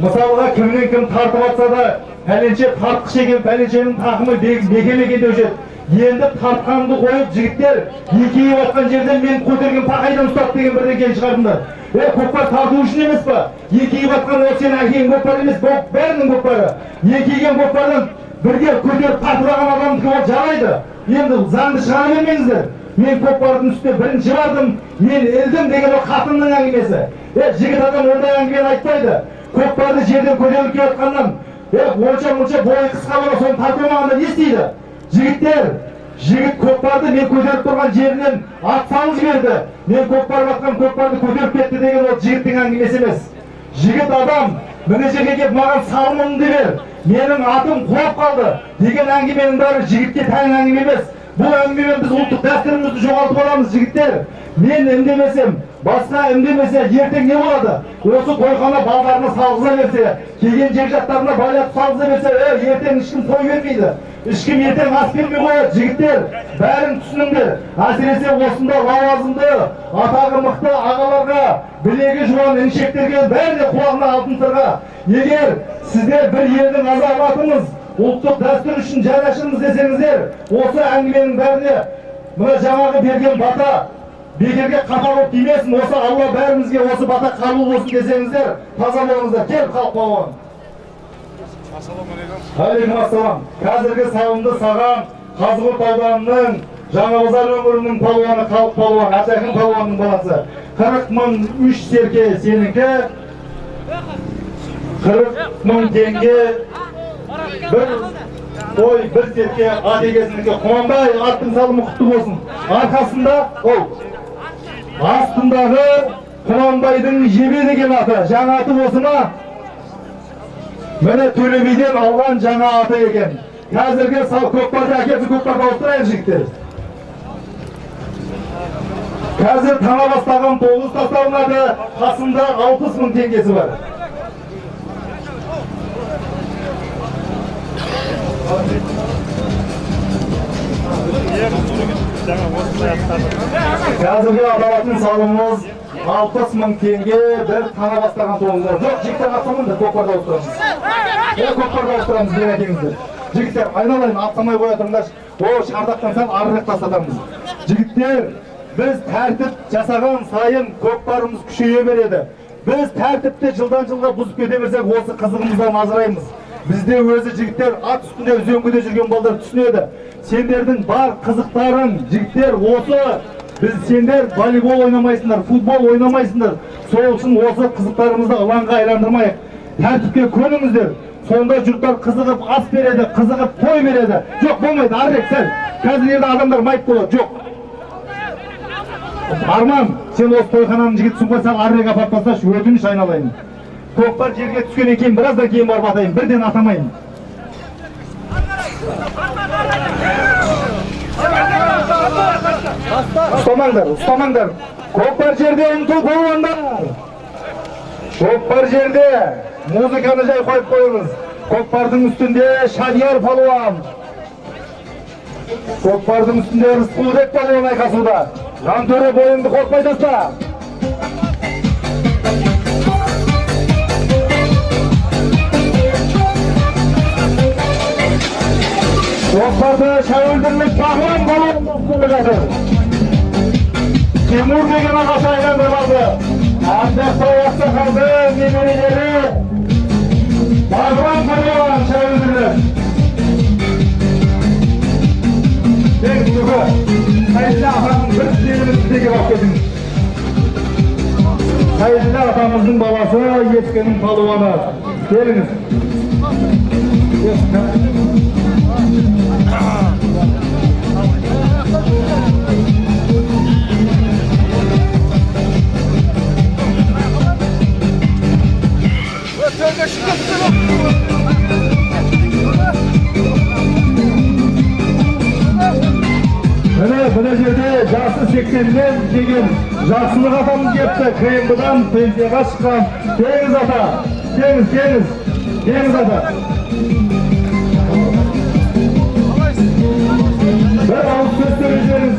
мысалға кімнен кім тартып атса да, пәленше тартқыш екен, пәленшенің тақымы бекемеге дөшеді. Енді тартқанды қойып, жігіттер, екеуі атқан жерден мен көтерген тақайдан ұстап деген бірден кейін шығардыңдар. Көкпар тарту үшін емес па? Екеуі атқан ол сен әкең көкпар емес, бәрінің көкпары. Екейген көкпардан бірге көтеріп тартыраған адамдікі ол жарайды. Енді заңды шығара бермеңіздер. Мен көкпардың үстіне бірінші бардым, мен елдім деген ол қатынның әңгімесі. Жігіт адам ондай әңгімені айтпайды. Көкпарды жерден көтеріліп келіп жатқаннан, онша бойы қысқа бола соны тартылмағанда не істейді? Жігіттер, жігіт көкпарды мен көтеріп тұрған жерінен атсаңыз берді. Мен көкпар батқан көкпарды көтеріп кетті деген ол жігіттің әңгімесі емес. Жігіт адам міне жерге келіп маған салымымды бер, менің атым құлап қалды деген әңгіменің бәрі жігітке тән әңгіме емес. Бұл әңгімемен біз ұлттық дәстүрімізді жоғалтып аламыз, жігіттер. Мен үндемесем, басқа үндемесе, ертең не болады? Осы тойхана балдарына салғыза берсе, келген жекжаттарына байлап салғыза берсе, ертең ешкім той бермейді. Ешкім ертең ас бермей қояды, жігіттер. Бәрін түсініңдер. Әсіресе осында лауазымды, атағы мықты ағаларға, білегі жуан іншектерге, бәріне құлағына алтын сырға. Егер сіздер бір елдің азаматымыз, ұлттық дәстүр үшін жанашырмыз десеңіздер, осы әңгіменің бәріне мына жаңағы берген бата бекерге қапа болып тимесін, осы Алла бәрімізге осы бата қабыл болсын десеңіздер, таза болыңыздар. Кел халық палуан. Алейкум ассалам. Қазіргі салымды саған Қазығұрт ауданының Жаңабазар өңірінің палуаны, халық палуаны, Атакын палуанның баласы. 40.000 3 серке сенікі, 40.000 теңге бір той, бір серке ат егесінікі. Құманбай, аттың салымы құтты болсын. Арқасында ол астындағы Құманбайдың жебе деген аты, жаңа аты осы ма? Міне Төлебейден алған жаңа аты екен. Қазіргі көкпарды әкесі көкпарды ауыстырайық, жігіттер. Қазір тана бастаған 9 тастауынады, қасында 60.000 теңгесі бар. Қазіргі алатын салымымыз 60.000 теңге, бір тана бастаған тоғыздар. Жоқ, жігіттер атсамын да көкпарды ауыстырамыз. Көкпарды ауыстырамыз, бен әкеңіздер. Жігіттер, айналайын, атсамай қоя тұрыңдар. О, шардақтан сәл арырақ тастатамыз. Жігіттер, біз тәртіп жасаған сайын көкпарымыз күшейе береді. Біз тәртіпті жылдан жылға бұзып кете берсек, осы қызығымыздан ажыраймыз. Бізде өзі жігіттер ат үстінде үзеңгіде жүрген балдар түсінеді. Сендердің бар қызықтарың, жігіттер, осы біз сендер волейбол ойнамайсыңдар, футбол ойнамайсыңдар. Сол үшін осы қызықтарымызды ылаңға айландырмайық. Тәртіпке көніңіздер. Сонда жұрттар қызығып ас береді, қызығып той береді. Жоқ, болмайды, аррек сәл. Қазір ерді адамдар майып болады, жоқ. Арман, сен осы тойхананың жігітсің ғой, сәл аррек апарып тасташы, өтініш айналайын. Көкпар жерге түскеннен кейін біраздан кейін барып атайын, бірден атамайын. Ұстамаңдар. Көкпар жерде ұмтыл болғандар. Көкпар жерде музыканы жай қойып қойыңыз. Көкпардың үстінде Шадияр палуан. Көкпардың үстінде Рысқұлбек палуан айқасуда. Жантөре бойыңды қорқпай таста. Көкпарды шәуілдірлік пағлан палуан басып жатыр. Тимур деген ағасы айландырылды. Ардақтау ақсақалдың немерелері Бағлан палуан шәуілдірлік. Тек түгі, Сайділі атамның бір істеріміз сіздеге бақ кетіңіз. Сайділі атамыздың баласы ескенің палуаны. Келіңіз. Мына жерде жасы 80-ден деген жақсылық атамыз кепті. КМБ-дан пенсияға шыққан. Теңіз ата, теңіз ата. Бір ауыз сөз сөйлесеңіз,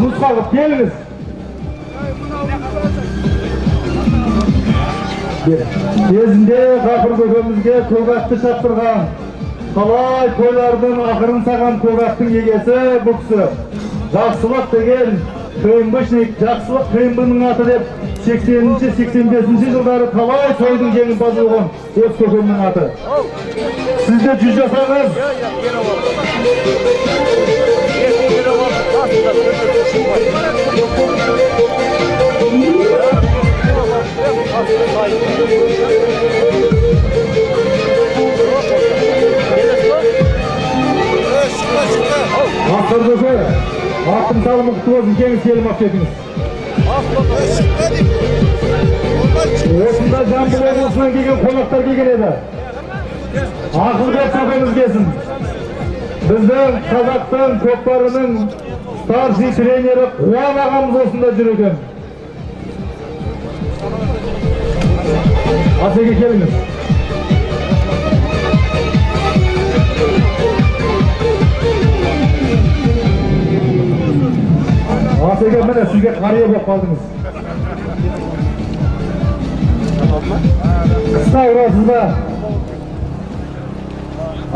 нұсқағып, келіңіз. Кезінде ғапыр көкемізге көкатты шаптырған, қалай тойлардың ақырын саған көкаттың егесі бұл кісі. Жақсылық деген КМБшник, жақсылық КМБ-ның аты деп 80-85 жылдары талай тойдың жеңімпазы болған өз көкемнің аты. Сізде 100 жасаңыз. Ақыр көке, ақтың салымы құтты болсын, кеңіз келім ақ кетіңіз. Осында Жамбыл облысынан келген қонақтар келген еді. Ақылбек көкеміз келсін. Біздің қазақтың көкпарының старший тренері Қуан ағамыз осында жүр екен. Асеке келіңіз. Асеке міне сізге қария болып қалдыңыз. Қысқа ұрасыз ба?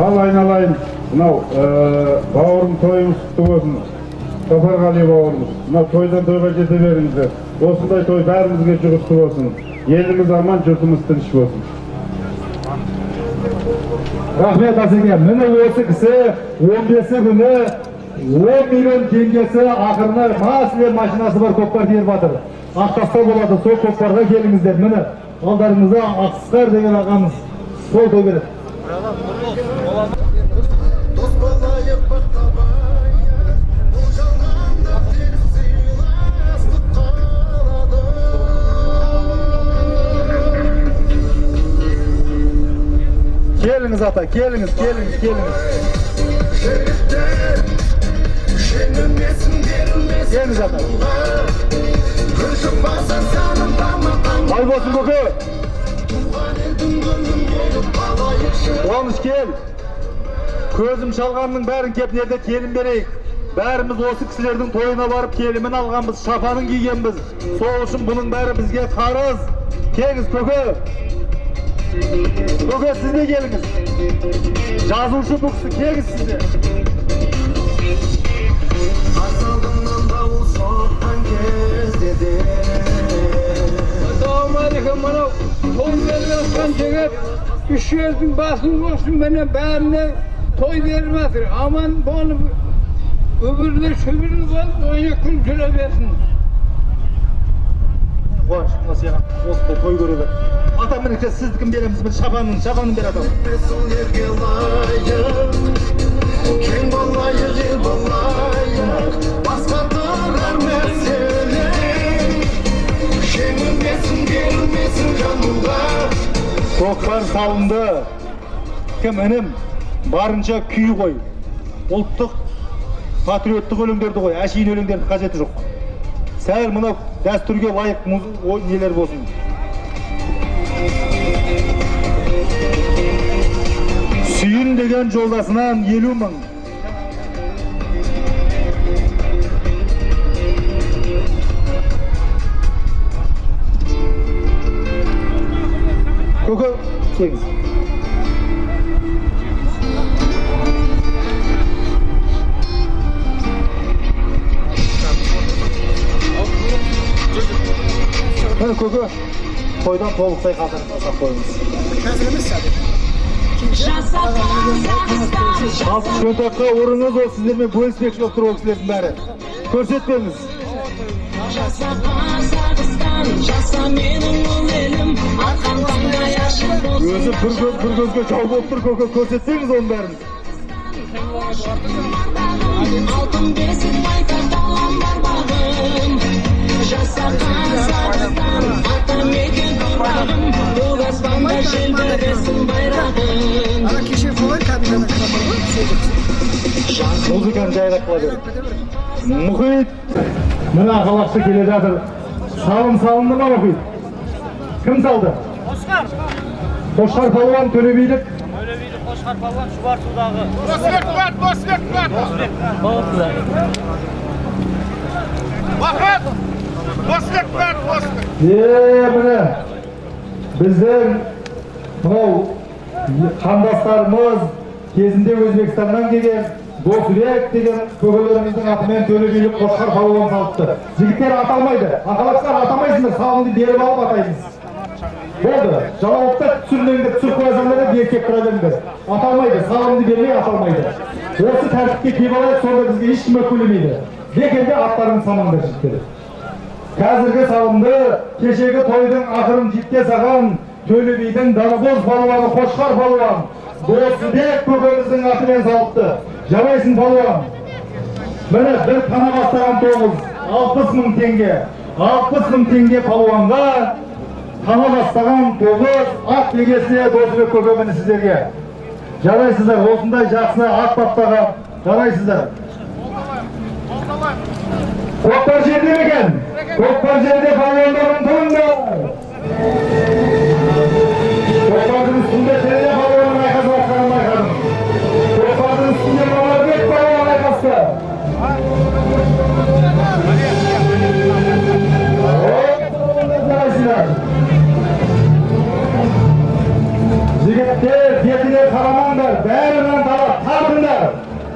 Ал айналайын, мынау бауырым тойымыз құтты болсын. Сапарғали бауырымыз. Мынау тойдан тойға жете беріңіздер. Осындай той бәрімізге жұғысты болсын. Еліміз аман, жұртымыз тыныш болсын. Рахмет Асеке. Міне осы кісі 15 күні 10 миллион теңгесі ақырына масле машинасы бар көкпар теріп жатыр. Ақтаста болады, сол көкпарға келіңіздер. Міне алдарыңызда Ақсықар деген ағамыз сол той береді. Келіңіз ата, келіңіз. Келіңіз ата. Бай болсын көке. Қуаныш кел. Көзім шалғанның бәрін кеп нерде келін берейік. Бәріміз осы кісілердің тойына барып келімін алғанбыз, шапанын кигенбіз. Сол үшін бұның бәрі бізге қарыз. Келіңіз көке. Көке сізде келіңіз. Жазушы бұл кісі, келіңіз сізде. Assalamualaikum, mana toy vermezken çekip 300'ün basın olsun bana bärine toy vermezdir. Aman bunu öbürler şöbürler var, oyna kültüre versin. Қуаныш, мына саған осындай той көреді. Ата мінекте сізді кім береміз? Бір шапанын бер атам. Кең болайық, ел болайық, басқа тұрар мәселе. Жеңілмесін, берілмесін жануға. Көкпар салынды. Кім інім барынша күй қой. Ұлттық патриоттық өлеңдерді қой, әшейін өлеңдерді қажеті жоқ. Сәл мына дәстүрге лайық нелер болсын. Өлмеген жолдасынан 50 мың. Көке, келіңіз. Көке, тойдан толықтай қатырып жасап қойыңыз. Қазір емес сәді. Ал кішкентаққа орыңыз ол сіздермен бөліспекші болып тұр ол кісілердің бәрі. Көрсетпеңіз. Өзі бір көзге жау болып тұр, көке, көрсетпеңіз оның бәрін. Алтын бесік байтақ балам бар бағым, жасаған сағыздан ата мекен тұрағым, көк аспанда желбіресін байрағым. Ана кеше қолай кабинаны қырапар ғой, Музыканы жайлап қыла беріп. Мұхит, мына ағалақшы келе жатыр. Салынды ма Мұхит? Кім салды? Қошқар. Қошқар палуан Төлебейдік. Төлебейдік Қошқар палуан Шұбартудағы. Босбек. Міне, біздің мынау қандастарымыз кезінде Өзбекстаннан келген Досбек деген көкелеріміздің атымен Төлебейлік Қошқар палуан салыпты. Жігіттер аталмайды, ақалақсар атамайсыңдар, салынды беріп алып атаймыз. Болды, жалауытта түсірмеңдер, түсіріп қойсаңдар да беркеп тұра беріңдер. Аталмайды, салынды бермей аталмайды. Осы тәртіпке кебалайық, сонда бізге ешкім өкілемейді. Бекерге аттарын санаңдар жігіттер. Қазіргі салымды кешегі тойдың ақырын житке саған Төлебейдің дарабоз палуаны Қошқар палуан Досбек көкеміздің атымен салыпты. Жарайсың палуан. Міне бір қана бастаған тоғыз 60 мың теңге. 60 мың теңге палуанға қана бастаған тоғыз ат бегесіне Досбек көкеміні сіздерге. Жарайсыздар, осындай жақсына ат баптаған. Жарайсыздар. Көкпар жерде екен. Көкпар жерде палуандардың тұлыңдар. Көкпардың үстінде тереде палуанның айқасы басқанын байқадым. Көкпардың үстінде Мамарбек палуан айқасты. Жігіттер, бетіне қарамаңдар, бәрінен талап тартыңдар.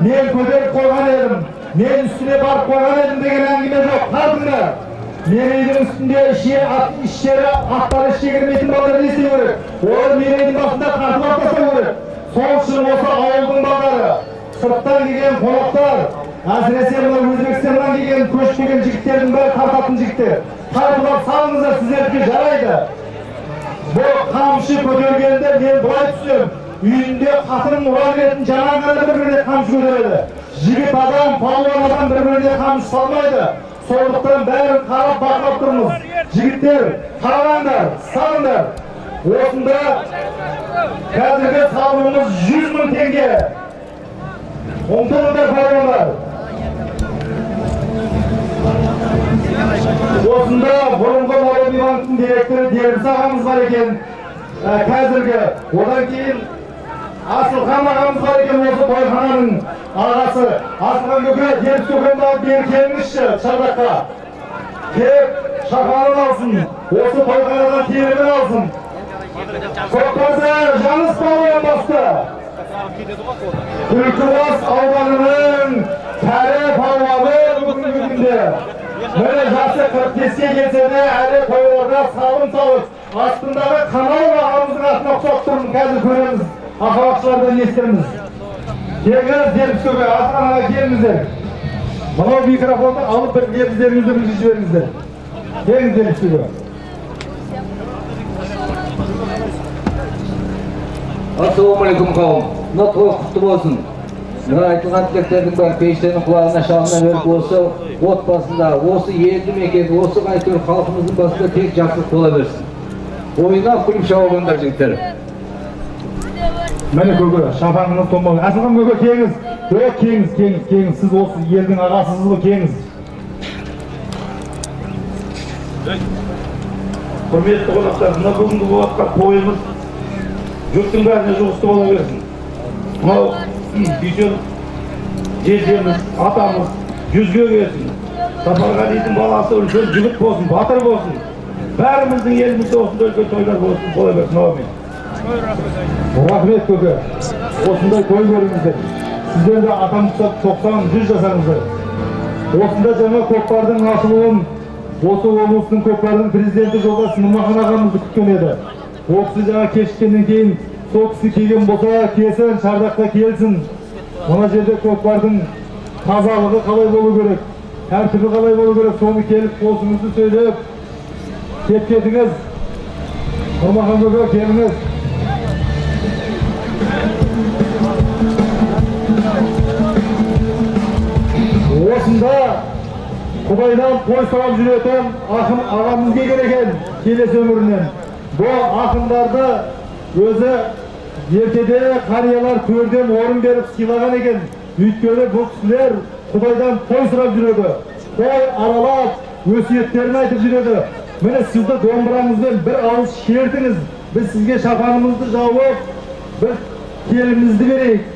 Мен көтеріп қойған едім. Мен үстіне барып қойған едім деген әңгіме жоқ, тартыңдар. Мен үйдің үстінде ішшері аттары ішке кірмейтін балдар не істеу керек? Олар мен үйдің басында тартып аттаса керек. Сол үшін осы ауылдың балдары, сырттан келген қонақтар, әсіресе мына Өзбекстаннан келген көшіп келген жігіттердің бәрі тартатын жігіттер. Тартып салыңыздар, сіздерге жарайды. Бұл қамшы көтергенде мен былай түсем. Үйінде қатының ұра беретін жаңа ғана бір-біріне қамшы көтереді. Жігіт адам, палуан адам бір-біріне қамшы салмайды. Сондықтан бәрін қарап бақылап тұрмыз. Жігіттер, қараңдар, салыңдар. Осында қазіргі салымымыз 100 мың теңге. Ұмтылыңдар палуандар. Осында бұрынғы Народный банктың директоры Дербіс ағамыз бар екен. Қазіргі, одан кейін Асылхан ағамыз бар екен, осы тойхананың ағасы. Асылхан көке, Дербіс көкемді алып бері келіңізші шардаққа. Кеп, шапанын алсын, осы тойханадан терімін алсын. Көкпарды Жаныс палуан басты. Түлкібас ауданының кәрі палуаны бүгінгі күнде. Міне жасы 45-ке келсе де әлі тойларда салым салып, астындағы Қанал ағамыздың атына ұқсап тұрмын, қазір көреміз. Ақылақшылардан естірміз. Келіңіз, Дербіс көке, Асылханға келіңіздер. Мынау микрофонды алып бір лебіздеріңізді білгізіп жіберіңіздер. Келіңіз, Дербіс көке. Ассалаумағалейкум қауым. Мына той құтты болсын. Мына айтылған тілектердің бәрі пейіштердің құлағына шағына беріп осы отбасында, осы елді мекен, осы қайтыр халқымыздың басында тек жақсылық бола берсін. Ойнап күліп шауғандар жігіттер. Міне көке, шапаныңыз томбалы. Асылхан көке, кеңіз. Кеңіз. Сіз осы елдің ағасызы кеңіз. Құрметті қонақтар, мына бүгінгі болатқан тойымыз жұрттың бәріне жұғысты бола берсін. Mınау дүйсен жездеміз, атамыз жүзге келсін. Сапарғалидың баласы үлкен жігіт болсын, батыр болсын. Бәріміздің елімізде осындай үлкен тойлар болсын, бола берсін. Аумин. Рахмет көке. Осындай той көріңіздер. Сіздер де атамызға 90-100 жасаңыздар. Осында жаңа көкпардың ашылуын осы облыстың көкпардың президенті Жолдас Нұрмахан ағамызды күткен еді. Ол кісі жаңа кешіккеннен кейін сол кісі келген болса келсін, Шардаққа келсін. Мына жерде көкпардың тазалығы қалай болу керек, тәртібі қалай болу керек, соны келіп қосыңызды сөйлеп кеткетіңіз. Нұрмахан көке келіңіз. Осында Құдайдан той сұрап жүретін ақын ағамыз келген екен келесі өмірінен. Бұл ақындарды өзі ертеде қариялар төрден орын беріп сыйлаған екен. Өйткені бұл кісілер Құдайдан той сұрап жүреді. Той аралап, өсиеттерін айтып жүреді. Міне сізді домбыраңызбен бір ауыз шертіңіз. Біз сізге шапанымызды жауып, бір келімізді берейік.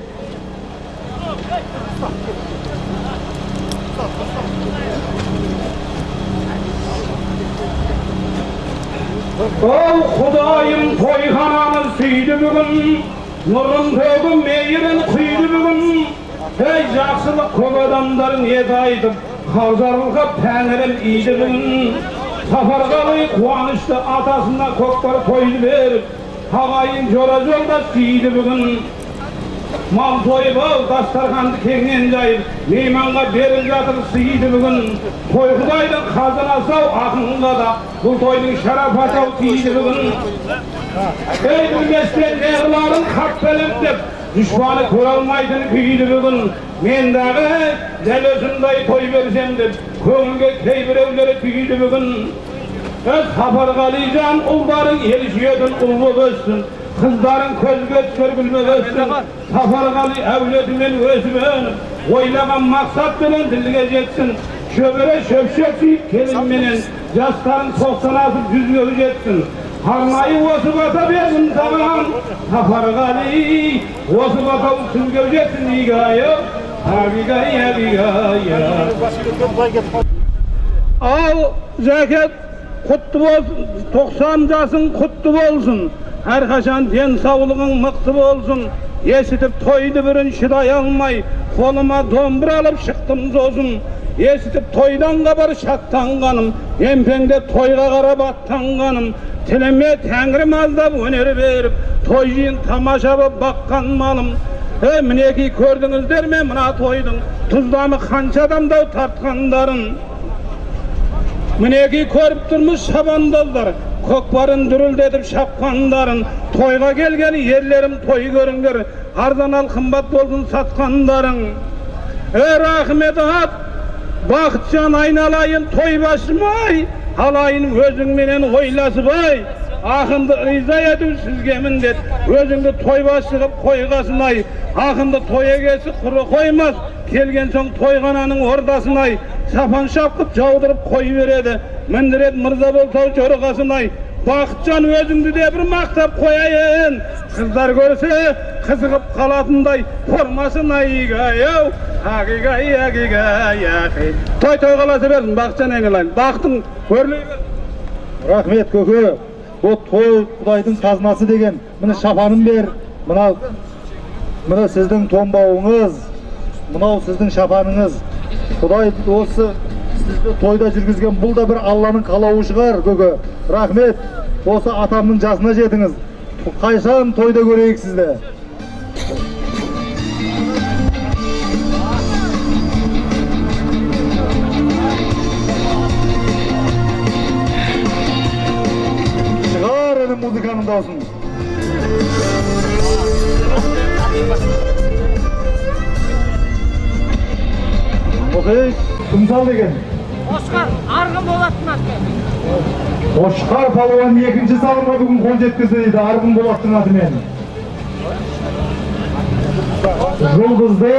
Ol Xudayım toyxanamız süydü bugün, nurun tövgün meyirin kuydu bugün. Ey жақсылық көп адамдарын еді айтып, Қаузарылға тәңірім iydi bugün. Сапарғали қуанышты атасына көкпар тойды беріп, ағайын жора жолда сүйді bugün. Mal toyып ал, дастарханды кеңнен жайып, мейманға беріп жатыр сыйды bugün. Той Құдайдың қазынасы ау ақынға да, бұл тойдың шарапаты ау тиді bugün. Ей білместен неғыларын қап бәлем деп, düşmanı көралмайтын күйді bugün. Мен дағы дәл осындай той берсем деп, көңілге кейбіреулері түйді bugün. Сапарғалижан ұлдарың ел сүйетін ұл болып өссін. Kızların közge tükür bilmek össün. Safargali evletimin özümün. Oylаған maksat bilen dilge jetsin. Şöbere şöpşek suyup keliminin. Jasların 90 asıp 100'e jetsin. Harmayı osu bata verdim sağlam. Safargali osu bata usulge jetsin. İgayı Al zeket kutlu olsun. 90 жасың kutlu olsun. Әрқашан денсаулығың мықты болсын. Есітіп тойды бірін шыдай алмай, қолыма домбыра алып шықтым зозым. Есітіп тойдан қабар шаттанғаным, емпеңде тойға қарап аттанғаным. Тіліме тәңірім аздап өнер беріп, той жиын тамаша боп баққан малым. Мінеки көрдіңіздер ме мына тойдың, тұздамы қанша адамдау тартқандарын. Мінеки көріп тұрмыз шабандоздар, көкпарын дүрілдетіп шапқандарын. Тойға келген ерлерім той көріңдер, арзан ал қымбат болсын сатқандарың. Рахмет ат, бақытжан айналайын той басымай, алайын өзіңменен ойласыбай. Ақынды риза ету сізге міндет, өзіңді той басығып қойғасынай. Ақынды той егесі құры қоймас, келген соң тойғананың ордасынай. Шапан шапқып жаудырып қой береді, міндірет мырза болсау жорғасынай. Бақытжан өзіңді де бір мақтап қояйын, қыздар көрсе қызығып қалатындай формасын айғай-ау, ағиғай. Той қаласа берсін, Бақытжан айналайын, бақтың өрлей берсін. Рахмет көке. Бұл той Құдайдың қазынасы деген. Міне шапанын бер, мына сіздің томбауыңыз, мынау сіздің шапаныңыз. Құдай осы сізді тойда жүргізген, бұл да бір Алланың қалауы шығар көке. Рахмет, осы атамның жасына жетіңіз. Қайшан тойда көрейік сізді. Шығар әнім музыканың даусын. Оқиық, кімсал деген? Осқар, арғын болатын аты. Қошқар палуан екінші салымға бүгін қол жеткізді дейді, арғын болаттың атымен. Жұлдызды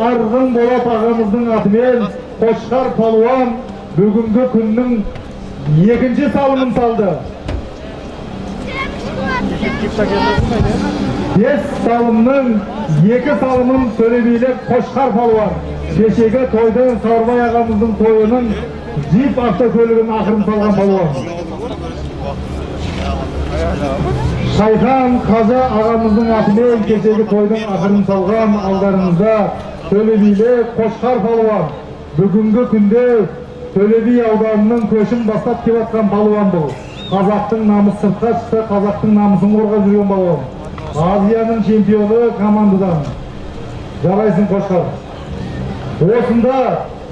арғын болат ағамыздың атымен Қошқар палуан бүгінгі күннің екінші салымын салды. 5 салымның 2 салымын төлебейлеп Қошқар палуан. Кешегі тойдан Сарбай ағамыздың тойының джип автокөлігін ақырын салған палуан. Шайхан Қажа ағамыздың атымен кешегі тойдың ақырын салған алдарыңызда төлебейлеп Қошқар палуан. Бүгінгі күнде Төлеби ауданының көшін бастап келе жатқан палуан бұл. Қазақтың намысы сыртқа шықса, қазақтың намысын қорғап жүрген палуан. Азияның чемпионы командадан. Жарайсың Қошқар. Осында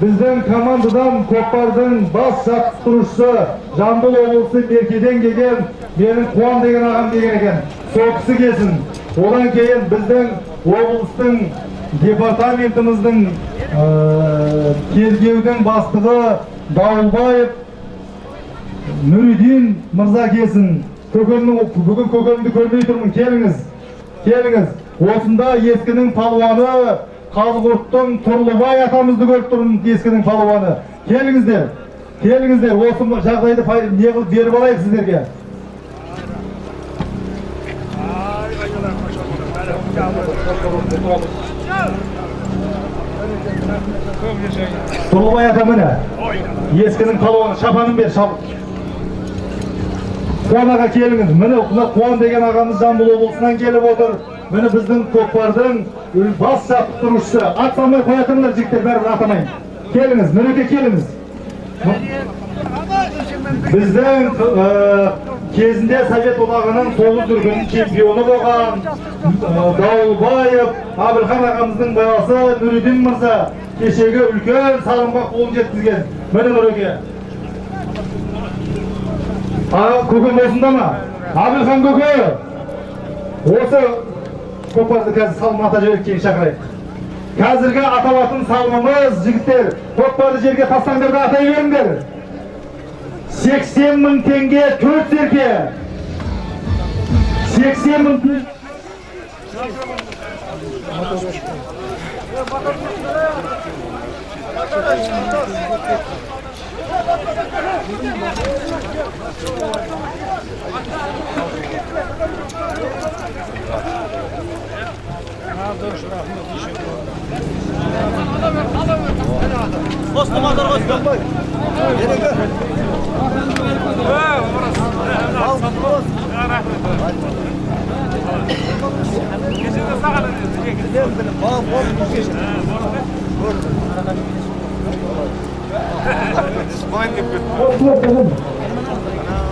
біздің командадан Көкпардың бас жаттықтырушысы Жамбыл облысы Меркеден келген менің Қуан деген ағам деген екен. Сол кісі келсін. Одан кейін біздің облыстың департаментіміздің тергеудің бастығы Дауылбаев Нұридин мырза келсін. Бүгін көкемді көрмей тұрмын. Келіңіз. Осында ескінің палуаны Қазығұрттың Тұрлыбай атамызды көріп тұрмын. Ескінің палуаны. Келіңіздер. Осы жағдайды не қылып беріп алайық сіздерге. Тұрлыбай ата міне. Ескінің палуаны. Шапанын бер. Қуан аға келіңіз. Міне Қуан деген ағамыз Жамбыл облысынан келіп отыр. Міне біздің Көкпардың бас жаттықтырушысы. Ат салмай қоятындар жігіттер, бәрібір атамайын. Келіңіз, Нұреке келіңіз. Біздің кезінде Совет одағының 9 дүркін чемпионы болған Дауылбаев Абылхан ағамыздың баласы Нұридин мырза кешегі үлкен салымға қолын жеткізген. Міне Нұреке. Көкем осында ма? Абылхан көке! Осы Көкпарды қазір салым ата жіберіп кейін шақырайық. Қазіргі аталатын салымымыз, жігіттер, Көкпарды жерге тастаңдар да атай беріңдер. 80 мың теңге 4 серке. 80 мың теңге.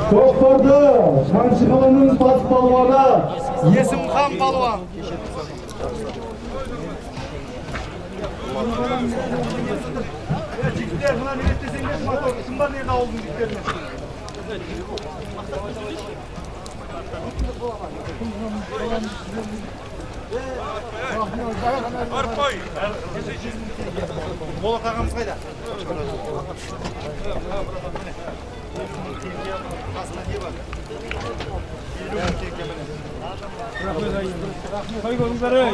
Көкпарды Шаншықалының бас палуаны Есімхан палуан. Жігіттер, мына не еттесеңдер, мотор, шын бар нені ауылдың жігіттеріне? Болат ағамыз қайда? Қасына не бар? Рахмет. Қой көріңдер ей.